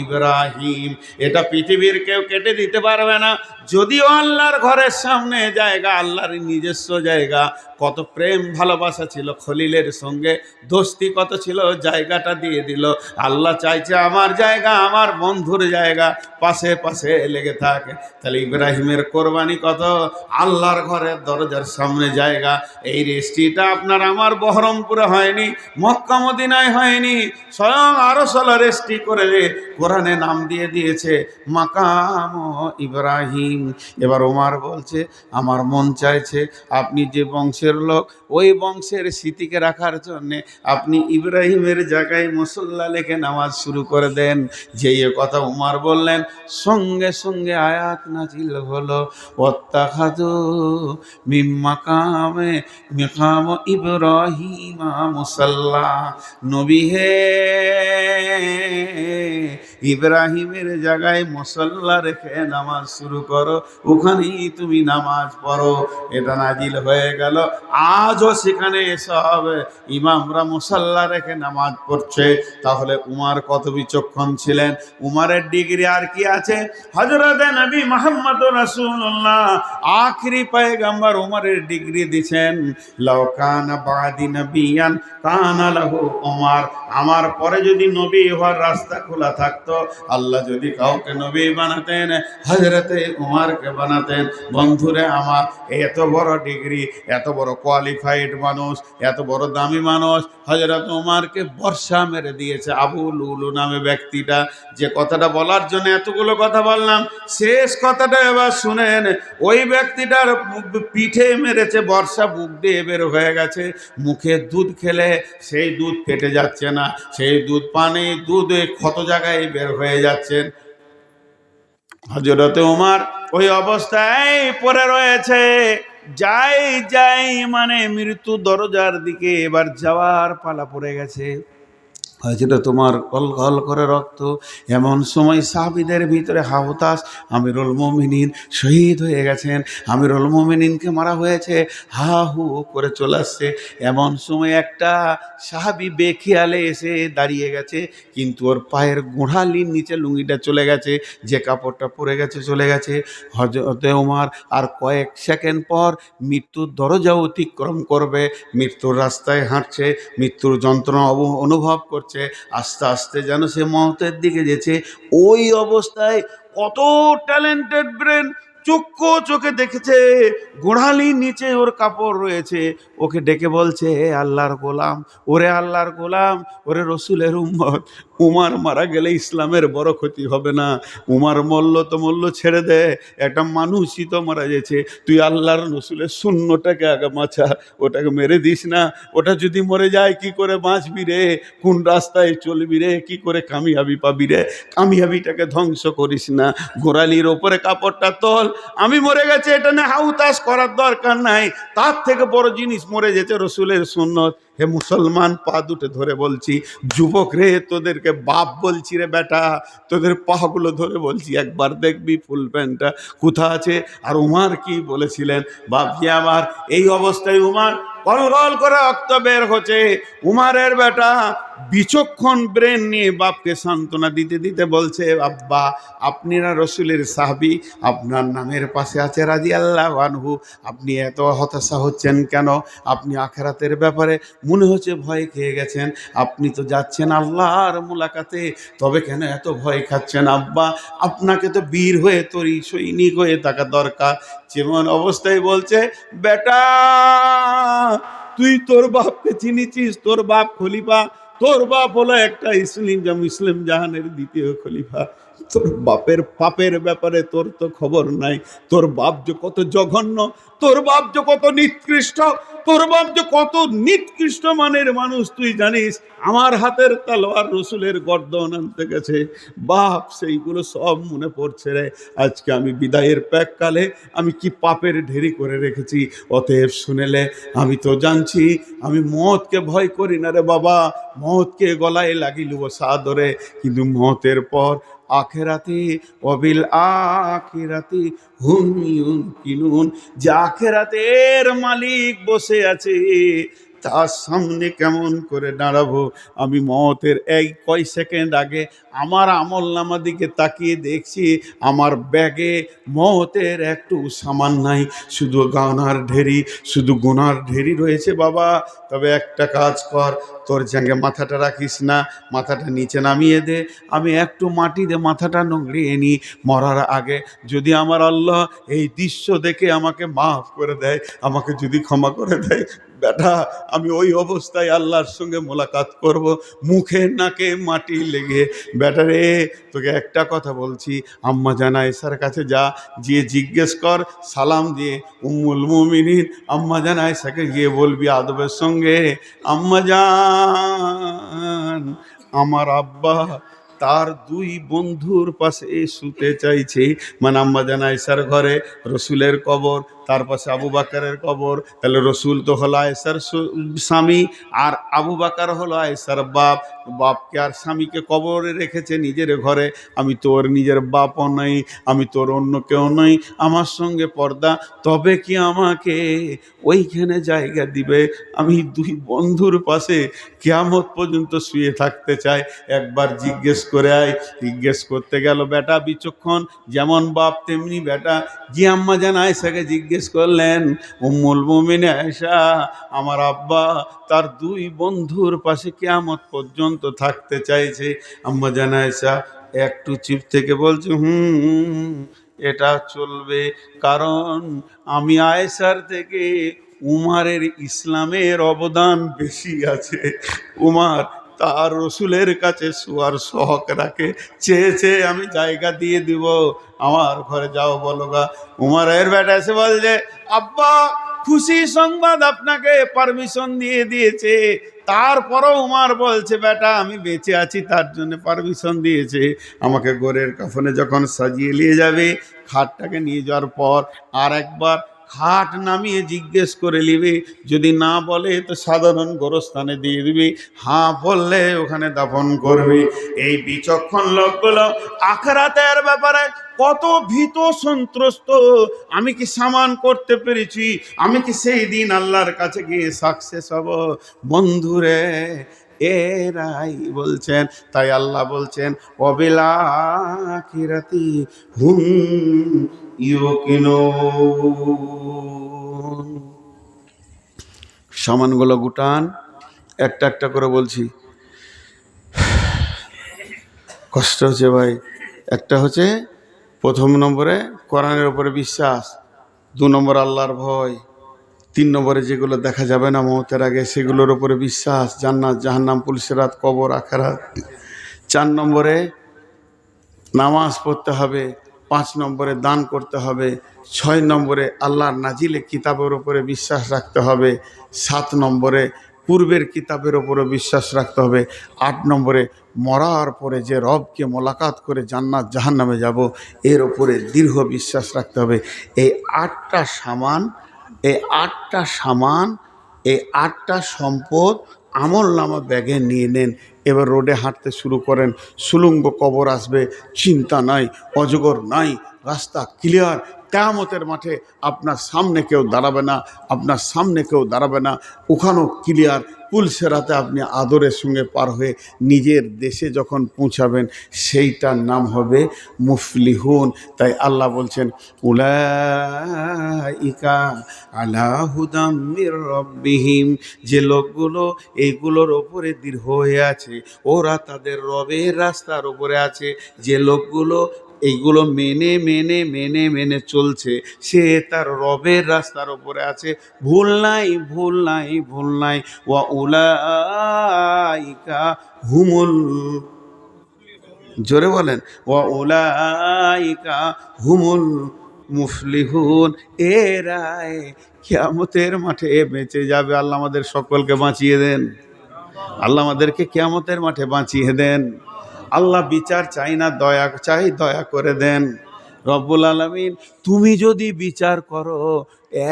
ইব্রাহিম। এটা পৃথিবীর কেউ কেটে দিতে পারবে না। যদিও আল্লাহর ঘরের সামনে জায়গা, আল্লাহর নিজস্ব জায়গা, কত প্রেম ভালোবাসা ছিল খলিলের সঙ্গে, দোস্তি কত ছিল, জায়গাটা দিয়ে দিল। আল্লাহ চাইছে আমার জায়গা, আমার বন্ধুর জায়গা পাশে পাশে লেগে থাকে। তাহলে ইব্রাহিমের কোরবানি কত, আল্লাহর ঘরের দরজার সামনে জায়গা। এই রেস্ট্রিটা আপনার আমার বহরমপুরে হয়নি, মক্কা মদিনায় হয়নি, স্বয়ং আরশাল্লাহ রেস্ট্রি করে কোরআনে নাম দিয়ে দিয়েছে মাকাম ইব্রাহিম। এবার ওমর বলছে, আমার মন চাইছে আপনি যে বংশের লোক, ওই বংশের স্মৃতিকে রাখার জন্যে আপনি ইব্রাহিমের জায়গায় মুসল্লা লেখে নামাজ শুরু করে দেন। যেই কথা উমর বললেন, সঙ্গে সঙ্গে আয়াত নাজিল হলো, ওয়াত্তাখাযু মিন মাকাম ইব্রাহিম মুসাল্লা। নবী হে, ইব্রাহিমের জায়গায় মুসল্লা রেখে নামাজ শুরু করো, ওখানেই তুমি নামাজ পড়ো। এটা নাজিল হয়ে গেল। আজও সেখানে সব ইমামরা মুসাল্লা রেখে নামাজ পড়ছে। তাহলে উমর কত বিচক্ষণ ছিলেন! উমরের ডিগ্রি আর কি আছে? হযরত নবী মুহাম্মদুর রাসূলুল্লাহ আখেরি পয়গম্বর উমরের ডিগ্রি দিয়েছেন, লাউ কানা বাদি নবিয়ান কানা লাহু উমর। আমার পরে যদি নবী হওয়ার রাস্তা খোলা থাকতো, আল্লাহ যদি কাউকে নবী বানাতেন, হযরতে উমরকে বানাতেন। বন্ধুরে আমার, এত বড় ডিগ্রি, এত বড় কোয়ালিফাইড মানুষ, এত বড় দামি মানুষ হযরত উমরকে বর্ষা মেরে দিয়েছে। আবু লুলু নামে ব্যক্তিটা, যে কথাটা বলার জন্য এতগুলো কথা বললাম, শেষ কথাটা এবার শুনেন। ওই ব্যক্তিটার পিঠে মেরেছে বর্ষা, বুক দিয়ে বের হয়ে গেছে। মুখে দুধ খেলে সেই দুধ ফেটে যাচ্ছে না, সেই দুধ পানি, দুধ ক্ষত জায়গায় বের হয়ে যাচ্ছেন। হযরত উমর ওই অবস্থায় পড়ে রয়েছে। যাই যাই মানে মৃত্যু দরজার দিকে এবার যাওয়ার পালা পড়ে গেছে। হয়েছিল তোমার গল করে রক্ত। এমন সময় সাহাবীদের ভিতরে হাওতাস আমিরুল মুমিনিন শহীদ হয়ে গেছেন, আমিরুল মুমিনিনকে মারা হয়েছে, হা হু করে চলে আসছে। এমন সময় একটা সাহাবী বেখিয়ালে এসে দাঁড়িয়ে গেছে, কিন্তু ওর পায়ের গোড়ালির নিচে লুঙ্গিটা চলে গেছে, যে কাপড়টা পরে গেছে চলে গেছে। হযরতে ওমর আর কয়েক সেকেন্ড পর মৃত্যুর দরজা অতিক্রম করবে, মৃত্যুর রাস্তায় হাঁটছে, মৃত্যুর যন্ত্রণা অনুভব করছে, আস্তে আস্তে যেন সে মওতের দিকে যেছে। ওই অবস্থায় কত ট্যালেন্টেড ব্রেন, চক্ষু চোখে দেখেছে গোড়ালির নিচে ওর কাপড় রয়েছে। ওকে ডেকে বলছে, হে আল্লাহর গোলাম, ওরে আল্লাহর গোলাম, ওরে রসুলের উম্মত, উমার মারা গেলে ইসলামের বড় ক্ষতি হবে না। উমার মল্ল তো মল্ল ছেড়ে দে, একটা মানুষই তো মারা গেছে, তুই আল্লাহর রসুলের শূন্যটাকে আগে মাছা, ওটাকে মেরে দিস না। ওটা যদি মরে যায় কি করে বাঁচবি রে? কোন রাস্তায় চলবি রে? কি করে কামিয়াবি পাবি রে? কামিয়াবিটাকে ধ্বংস করিস না। গোড়ালির ওপরে কাপড়টা তোল, আমি মরে গেছে এটা না হাউতাস করার দরকার নাই, তার থেকে বড় জিনিস মরে যেতে রসুলের সুন্নত। হে মুসলমান, পা দুটো ধরে বলছি, যুবক রে, তোদেরকে বাপ বলছি রে বেটা, তোদের পাগুলো ধরে বলছি, একবার দেখবি ফুল প্যান্টটা কোথা আছে। আর উমার কি বলেছিলেন বাপজি আমার, এই অবস্থায় উমার গল করে রক্ত বের হচ্ছে। উমারের বেটা বিচক্ষণ ব্রেন নিয়ে বাপকে সান্ত্বনা দিতে দিতে বলছে, আব্বা আপনারা রসুলের সাহাবী, আপনার নামের পাশে আছে রাদিয়াল্লাহু আনহু, আপনি এত হতাশা হচ্ছেন কেন? আপনি আখিরাতের ব্যাপারে মনে হচ্ছে ভয় খেয়ে গেছেন, আপনি তো যাচ্ছেন আল্লাহর মুলাকাতে, তবে কেন এত ভয় খাচ্ছেন আব্বা? আপনাকে তো বীর হয়ে তরি সৈনিক হয়ে থাকা দরকার। যেমন অবস্থায় বলছে, বেটা তুই তোর বাপকে চিনিছিস? তোর বাপ খলিফা, তোর বাপ হলো একটা ইসলাম জাহানের দ্বিতীয় খলিফা। তোর বাপের পাপের ব্যাপারে তোর তো খবর নাই। তোর বাপ যে কত জঘন্য, তোর বাপ যে কত নিকৃষ্ট, তোর বাপ যে কত নিকৃষ্ট মানের মানুষ তুই জানিস? আমার হাতের তলোয়ার রসুলের গর্দন আনতে গেছে। বাপ সেইগুলো সব মনে পড়ছে রে। আজকে আমি বিদায়ের প্যাককালে আমি কি পাপের ঢেরি করে রেখেছি। অতএব শুনেলে আমি তো জানছি, আমি মওতকে ভয় করি না রে বাবা, মওতকে গলায় লাগিলুব সাদরে, কিন্তু মওতের পর আখেরাতে ওয়াবিল আখিরাতি হুম ইউকিনুন, যে আখেরাতের মালিক বসে আছে তার সামনে কেমন করে দাঁড়াবো? আমি মওতের এই কয় সেকেন্ড আগে আমার আমল নামা দিকে তাকিয়ে দেখছি, আমার ব্যাগে মওতের একটু সামান নাই, শুধু গানার ঢেরি, শুধু গুনার ঢেরি রয়েছে বাবা। তবে একটা কাজ কর, তোর জাঙ্গে মাথাটা রাখিস না, মাথাটা নিচে নামিয়ে দে, আমি একটু মাটি দিয়ে মাথাটা নগড়িয়ে নিই মরার আগে। যদি আমার আল্লাহ এই দৃশ্য দেখে আমাকে মাফ করে দেয়, আমাকে যদি ক্ষমা করে দেয়, বেটা আমি ওই অবস্থায় আল্লাহর সঙ্গে মোলাকাত করব, মুখে নাকে মাটি লেগে। বেটা রে, তোকে একটা কথা বলছি, আম্মা জান আয়েশার কাছে যা, গিয়ে জিজ্ঞেস কর, সালাম দিয়ে উম্মুল মুমিনিন আম্মা জান আয়েশাকে গিয়ে বলবি আদবের সঙ্গে, আম্মা জান আমার আব্বা তার দুই বন্ধুর পাশে শুতে চাইছে। মানে আম্মা জান আয়েশার ঘরে রসুলের কবর, তার পাশে আবু বাকারের কবর, তাহলে রসুল তো হলো আয়েশার স্বামী, আর আবু বাকার হলো আয়েশার বাপ। বাপকে আর স্বামীকে কবরে রেখেছে নিজের ঘরে। আমি তোর নিজের বাপও নই, আমি তোর অন্য কেউ নই, আমার সঙ্গে পর্দা, তবে কি আমাকে ওইখানে জায়গা দিবে? আমি দুই বন্ধুর পাশে কিয়ামত পর্যন্ত শুয়ে থাকতে চাই। একবার জিজ্ঞেস করে আয়। জিজ্ঞেস করতে গেল বেটা বিচক্ষণ, যেমন বাপ তেমনি বেটা, জি আম্মা জান আয়েশাকে জিজ্ঞেস করলেন, উম্মুল মুমিন আয়েশা, আমার আব্বা তার দুই বন্ধুর পাশে কিয়ামত পর্যন্ত থাকতে চাইছে। আম্মা জান আয়েশা একটু চিপ থেকে বলছে, এটা চলবে, কারণ আমি আয়েশার থেকে উমারের ইসলামের অবদান বেশি আছে। উমার তার রসুলের কাছে শোয়ার শখ রাখে, চেয়েছে আমি জায়গা দিয়ে দিব, আমার ঘরে যাও বলো গা। উমারের বেটা এসে বলছে, আব্বা খুশি সংবাদ, আপনাকে পারমিশন দিয়ে দিয়েছে। তারপরও উমার বলছে, বেটা আমি বেঁচে আছি তার জন্য পারমিশন দিয়েছে। আমাকে গোরের কাফনে যখন সাজিয়ে নিয়ে যাবে, খাটটাকে নিয়ে যাওয়ার পর আর একবার খাট নামিয়ে জিজ্ঞেস করে নিবি, যদি না বলে তো সাধারণ গোরস্থানে দিয়ে দিবি, হ্যাঁ বললে ওখানে দাফন করবি। এই বিচক্ষণ লোকগুলো আখিরাতের ব্যাপারে কত ভীত সন্ত্রস্ত। আমি কি সামান করতে পেরেছি? আমি কি সেই দিন আল্লাহর কাছে গিয়ে সাকসেস হব? বন্ধুরে, এরাই বলছেন। তাই আল্লাহ বলছেন অবিলাখিরাতি হুম ইউকিনুন। সামানগুলো গুটান, একটা একটা করে বলছি। কষ্ট হচ্ছে ভাই। একটা হচ্ছে প্রথম নম্বরে কোরআনের উপরে বিশ্বাস, 2 নম্বর আল্লাহর ভয়, 3 নম্বরে যেগুলো দেখা যাবে না মওতের আগে সেগুলোর উপরে বিশ্বাস, জান্নাত জাহান্নাম পুলসিরাত কবর আখিরাত। 4 নম্বরে নামাজ পড়তে হবে, 5 নম্বরে দান করতে হবে, 6 নম্বরে আল্লাহর নাজিলে কিতাবের উপরে বিশ্বাস রাখতে হবে, 7 নম্বরে পূর্বের কিতাবের উপরে বিশ্বাস রাখতে হবে, 8 নম্বরে মরার পরে যে রবকে মোলাকাত করে জান্নাত জাহান্নামে যাব এর উপরে দৃঢ় বিশ্বাস রাখতে হবে। এই 8টা সামান, এই 8টা সামান, এই 8টা সম্পদ আমল নামা ব্যাগে নিয়ে নেন। এবার রোডে হাঁটতে শুরু করেন। সুলঙ্গ কবর আসবে, চিন্তা নাই, অজগর নাই, রাস্তা ক্লিয়ার। কিয়ামতের মাঠে আপনার সামনে কেউ দাঁড়াবে না, আপনার সামনে কেউ দাঁড়াবে না, ওখানেও ক্লিয়ার। পুলসেরাতে আপনি আদরের সঙ্গে পার হয়ে নিজের দেশে যখন পৌঁছাবেন সেইটার নাম হবে মুফলিহুন। তাই আল্লাহ বলছেন উলাইকা আলা হুদাম মির রাব্বিহিম, যে লোকগুলো এইগুলোর ওপরে দৃঢ় হয়ে আছে ওরা তাদের রবের রাস্তার উপরে আছে। যে লোকগুলো এইগুলো মেনে মেনে মেনে মেনে চলছে সে তার রবের রাস্তার উপরে আছে। ভুল নাই, ভুল নাই, ভুল নাই। ওয়া উলাইকা হুমুল, জোরে বলেন, ওয়া উলাইকা হুমুল মুফলিহুন, এরাই কিয়ামতের মাঠে বেঁচে যাবে। আল্লাহ আমাদের সকলকে বাঁচিয়ে দেন, আল্লাহ আমাদেরকে কিয়ামতের মাঠে বাঁচিয়ে দেন। আল্লাহ বিচার চাই না, দয়া চাই, দয়া করে দেন রব্বুল আলামিন। তুমি যদি বিচার করো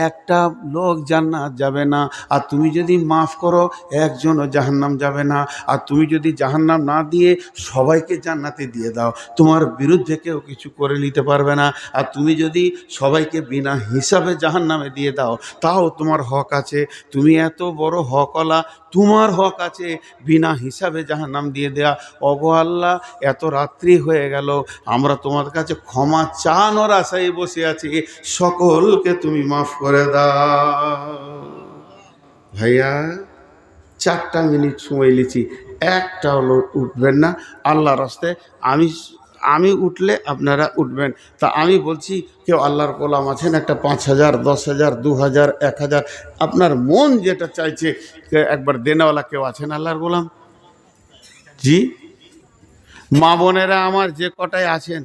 একটা লোক জান্নাত যাবে না, আর তুমি যদি মাফ করো একজনও জাহান্নাম যাবে না, আর তুমি যদি জাহান্নাম না দিয়ে সবাইকে জান্নাতে দিয়ে দাও তোমার বিরুদ্ধে কেউ কিছু করে নিতে পারবে না। আর তুমি যদি সবাইকে বিনা হিসাবে জাহান্নামে দিয়ে দাও তাও তোমার হক আছে। তুমি এত বড় হকওয়ালা, তোমার হক আছে বিনা হিসাবে জাহান্নাম দিয়ে দেয়া। ওগো আল্লাহ, এত রাত্রি হয়ে গেল, আমরা তোমার কাছে ক্ষমা চানোর আশায় বসে আছি, সকলকে তুমি মাফ করে দাও। ভাইয়া 4টা মিনিট সময় লিছি, একটাও লোক উঠবেন না আল্লাহর রাস্তায়। আমি উঠলে আপনারা উঠবেন। তা আমি বলছি, কেউ আল্লাহর গোলাম আছেন? একটা 5,000, 10,000, 2,000, 1,000, আপনার মন যেটা চাইছে একবার দেনেওয়ালা কেউ আছেন আল্লাহর গোলাম? জি, মা বোনেরা আমার যে কটায় আছেন,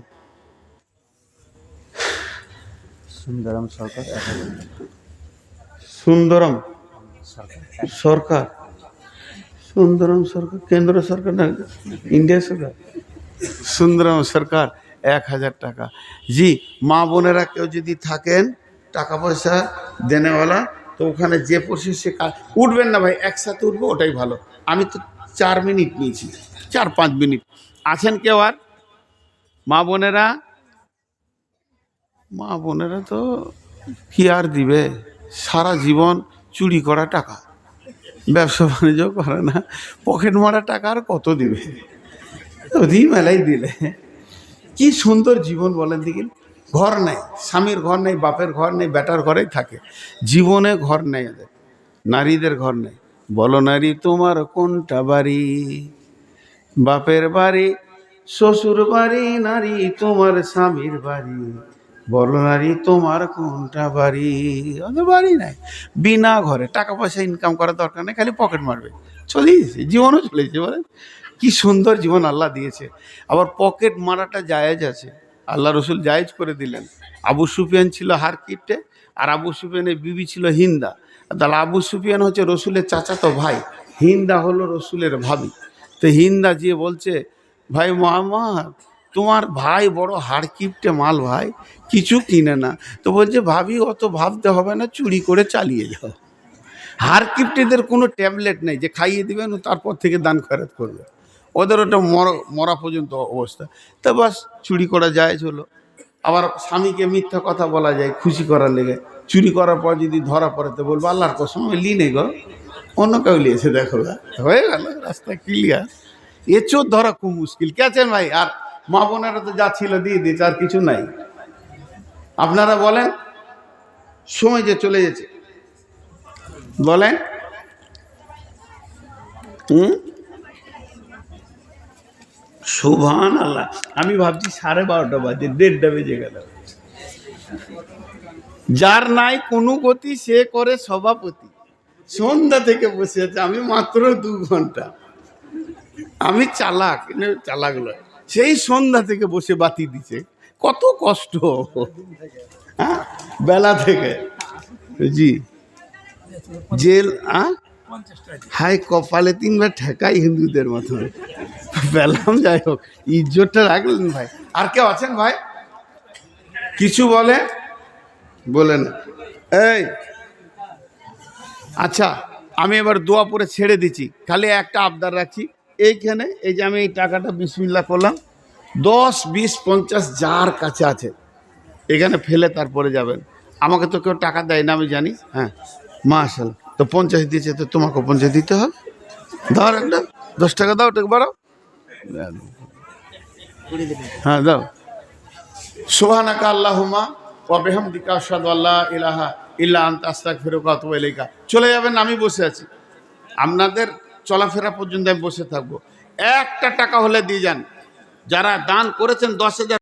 সুন্দরম সরকার, সুন্দরম সরকার, সুন্দরম সরকার কেন্দ্র সরকার না ইন্ডিয়া সরকার? সুন্দরম সরকার 1,000 টাকা। জি, মা বোনেরা কেউ যদি থাকেন টাকা পয়সা দেনেওয়ালা, তো ওখানে যে পড়ছে সে উঠবেন না ভাই, একসাথে উঠবো ওটাই ভালো। আমি তো 4 মিনিট নিয়েছি, 4-5 মিনিট। আছেন কেউ আর? মা বোনেরা, মা বোনেরা তো কি আর দিবে, সারা জীবন চুরি করা টাকা, ব্যবসা বাণিজ্য করে না, পকেট মারা টাকা আর কত দিবে? ওদিন মেলাই দিলে। কি সুন্দর জীবন বলেন দেখি। ঘর নেই, স্বামীর ঘর নেই, বাপের ঘর নেই, বেটার ঘরেই থাকে। জীবনে ঘর নেই এদের, নারীদের ঘর নেই। বলো নারী তোমার কোনটা বাড়ি? বাপের বাড়ি, শ্বশুর বাড়ি, নারী তোমার স্বামীর বাড়ি। বলো নারী তোমার কোনটা বাড়ি? ওদের বাড়ি নাই, বিনা ঘরে। টাকা পয়সা ইনকাম করার দরকার নেই, খালি পকেট মারবে, চলে গেছে, জীবনও চলে গেছে। বলেন কি সুন্দর জীবন আল্লাহ দিয়েছে। আবার পকেট মারাটা জায়েজ আছে, আল্লাহ রসুল জায়েজ করে দিলেন। আবু সুফিয়ান ছিল হারকিটে, আর আবু সুফিয়ানের বিবি ছিল হিন্দা। তাহলে আবু সুফিয়ান হচ্ছে রসুলের চাচাতো ভাই, হিন্দা হলো রসুলের ভাবি। তো হিন্দা যে বলছে, ভাই মোহাম্মদ তোমার ভাই বড় হাড় কিপটে মাল ভাই, কিছু কিনে না। তো বলছে ভাবি অত ভাবতে হবে না, চুরি করে চালিয়ে যাও। হাড় কিপটেদের কোনো ট্যাবলেট নেই যে খাইয়ে দিবেন ও তারপর থেকে দান খয়রাত করবে, ওদের ওটা মরা পর্যন্ত অবস্থা। তা বাস চুরি করা যায় হলো। আবার স্বামীকে মিথ্যা কথা বলা যায় খুশি করার লেগে। চুরি করার পর যদি ধরা পড়ে তো বলবো আল্লাহর কসম আমি লি নেই গো, অন্য কেউ লিয়েছে, দেখো গা। হয়ে গেল, রাস্তা ক্লিয়ার। এ চোর ধরা খুব মুশকিল। কে আছেন ভাই? আর মা বোনেরা তো যা ছিল দিয়ে দিয়েছে, আর কিছু নাই। আপনারা বলেন, সময় যে চলে গেছে, বলেন। সুবহান আল্লাহ। আমি ভাবছি 12:30 বাজে, 1:30 বেজে গেল। যার নাই কোনো গতি সে করে সভাপতি। সন্ধ্যা থেকে বসে আছে, আমি মাত্র 2 ঘন্টা। আমি চালাক, চালাক নয়, সেই সন্ধ্যা থেকে বসে বাতি দিছে। কত কষ্ট, হ্যাঁ, বেলা থেকে। জি, জেল। হাই কপালে 3 বার ঠেকাই হিন্দুদের মতো পেলাম। যাই হোক, ইজ্জতটা রাখলেন ভাই। আর কেউ আছেন ভাই? কিছু বলে না। এই আচ্ছা, আমি এবার দোয়া পরে ছেড়ে দিচ্ছি। খালি একটা আবদার রাখছি, এইখানে এই যে আমি এই টাকাটা বিসমিল্লাহ করলাম, 10, 20, 50 যার কাছে আছে এখানে ফেলে তারপরে যাবেন। আমাকে তো কেউ টাকা দেয় না আমি জানি। হ্যাঁ, মাশাআল্লাহ। তো 50 দিয়েছে, তো তোমাকে 50 দিতে হবে। দাও একটা 10 টাকা দাও, টাকা বাড়াও। হ্যাঁ দাও। সুবহানাকা আল্লাহুম্মা ওয়া বিহামদিকা আশহাদু আল্লা ইলাহা ইল্লা আনতা আস্তাগফিরুকা ওয়া আতুবু ইলাইকা। চলে যাবেন, আমি বসে আছি। আপনাদের চলাফেরা পর্যন্ত আমি বসে থাকবো। একটা টাকা হলে দিয়ে যান। যারা দান করেছেন 10,000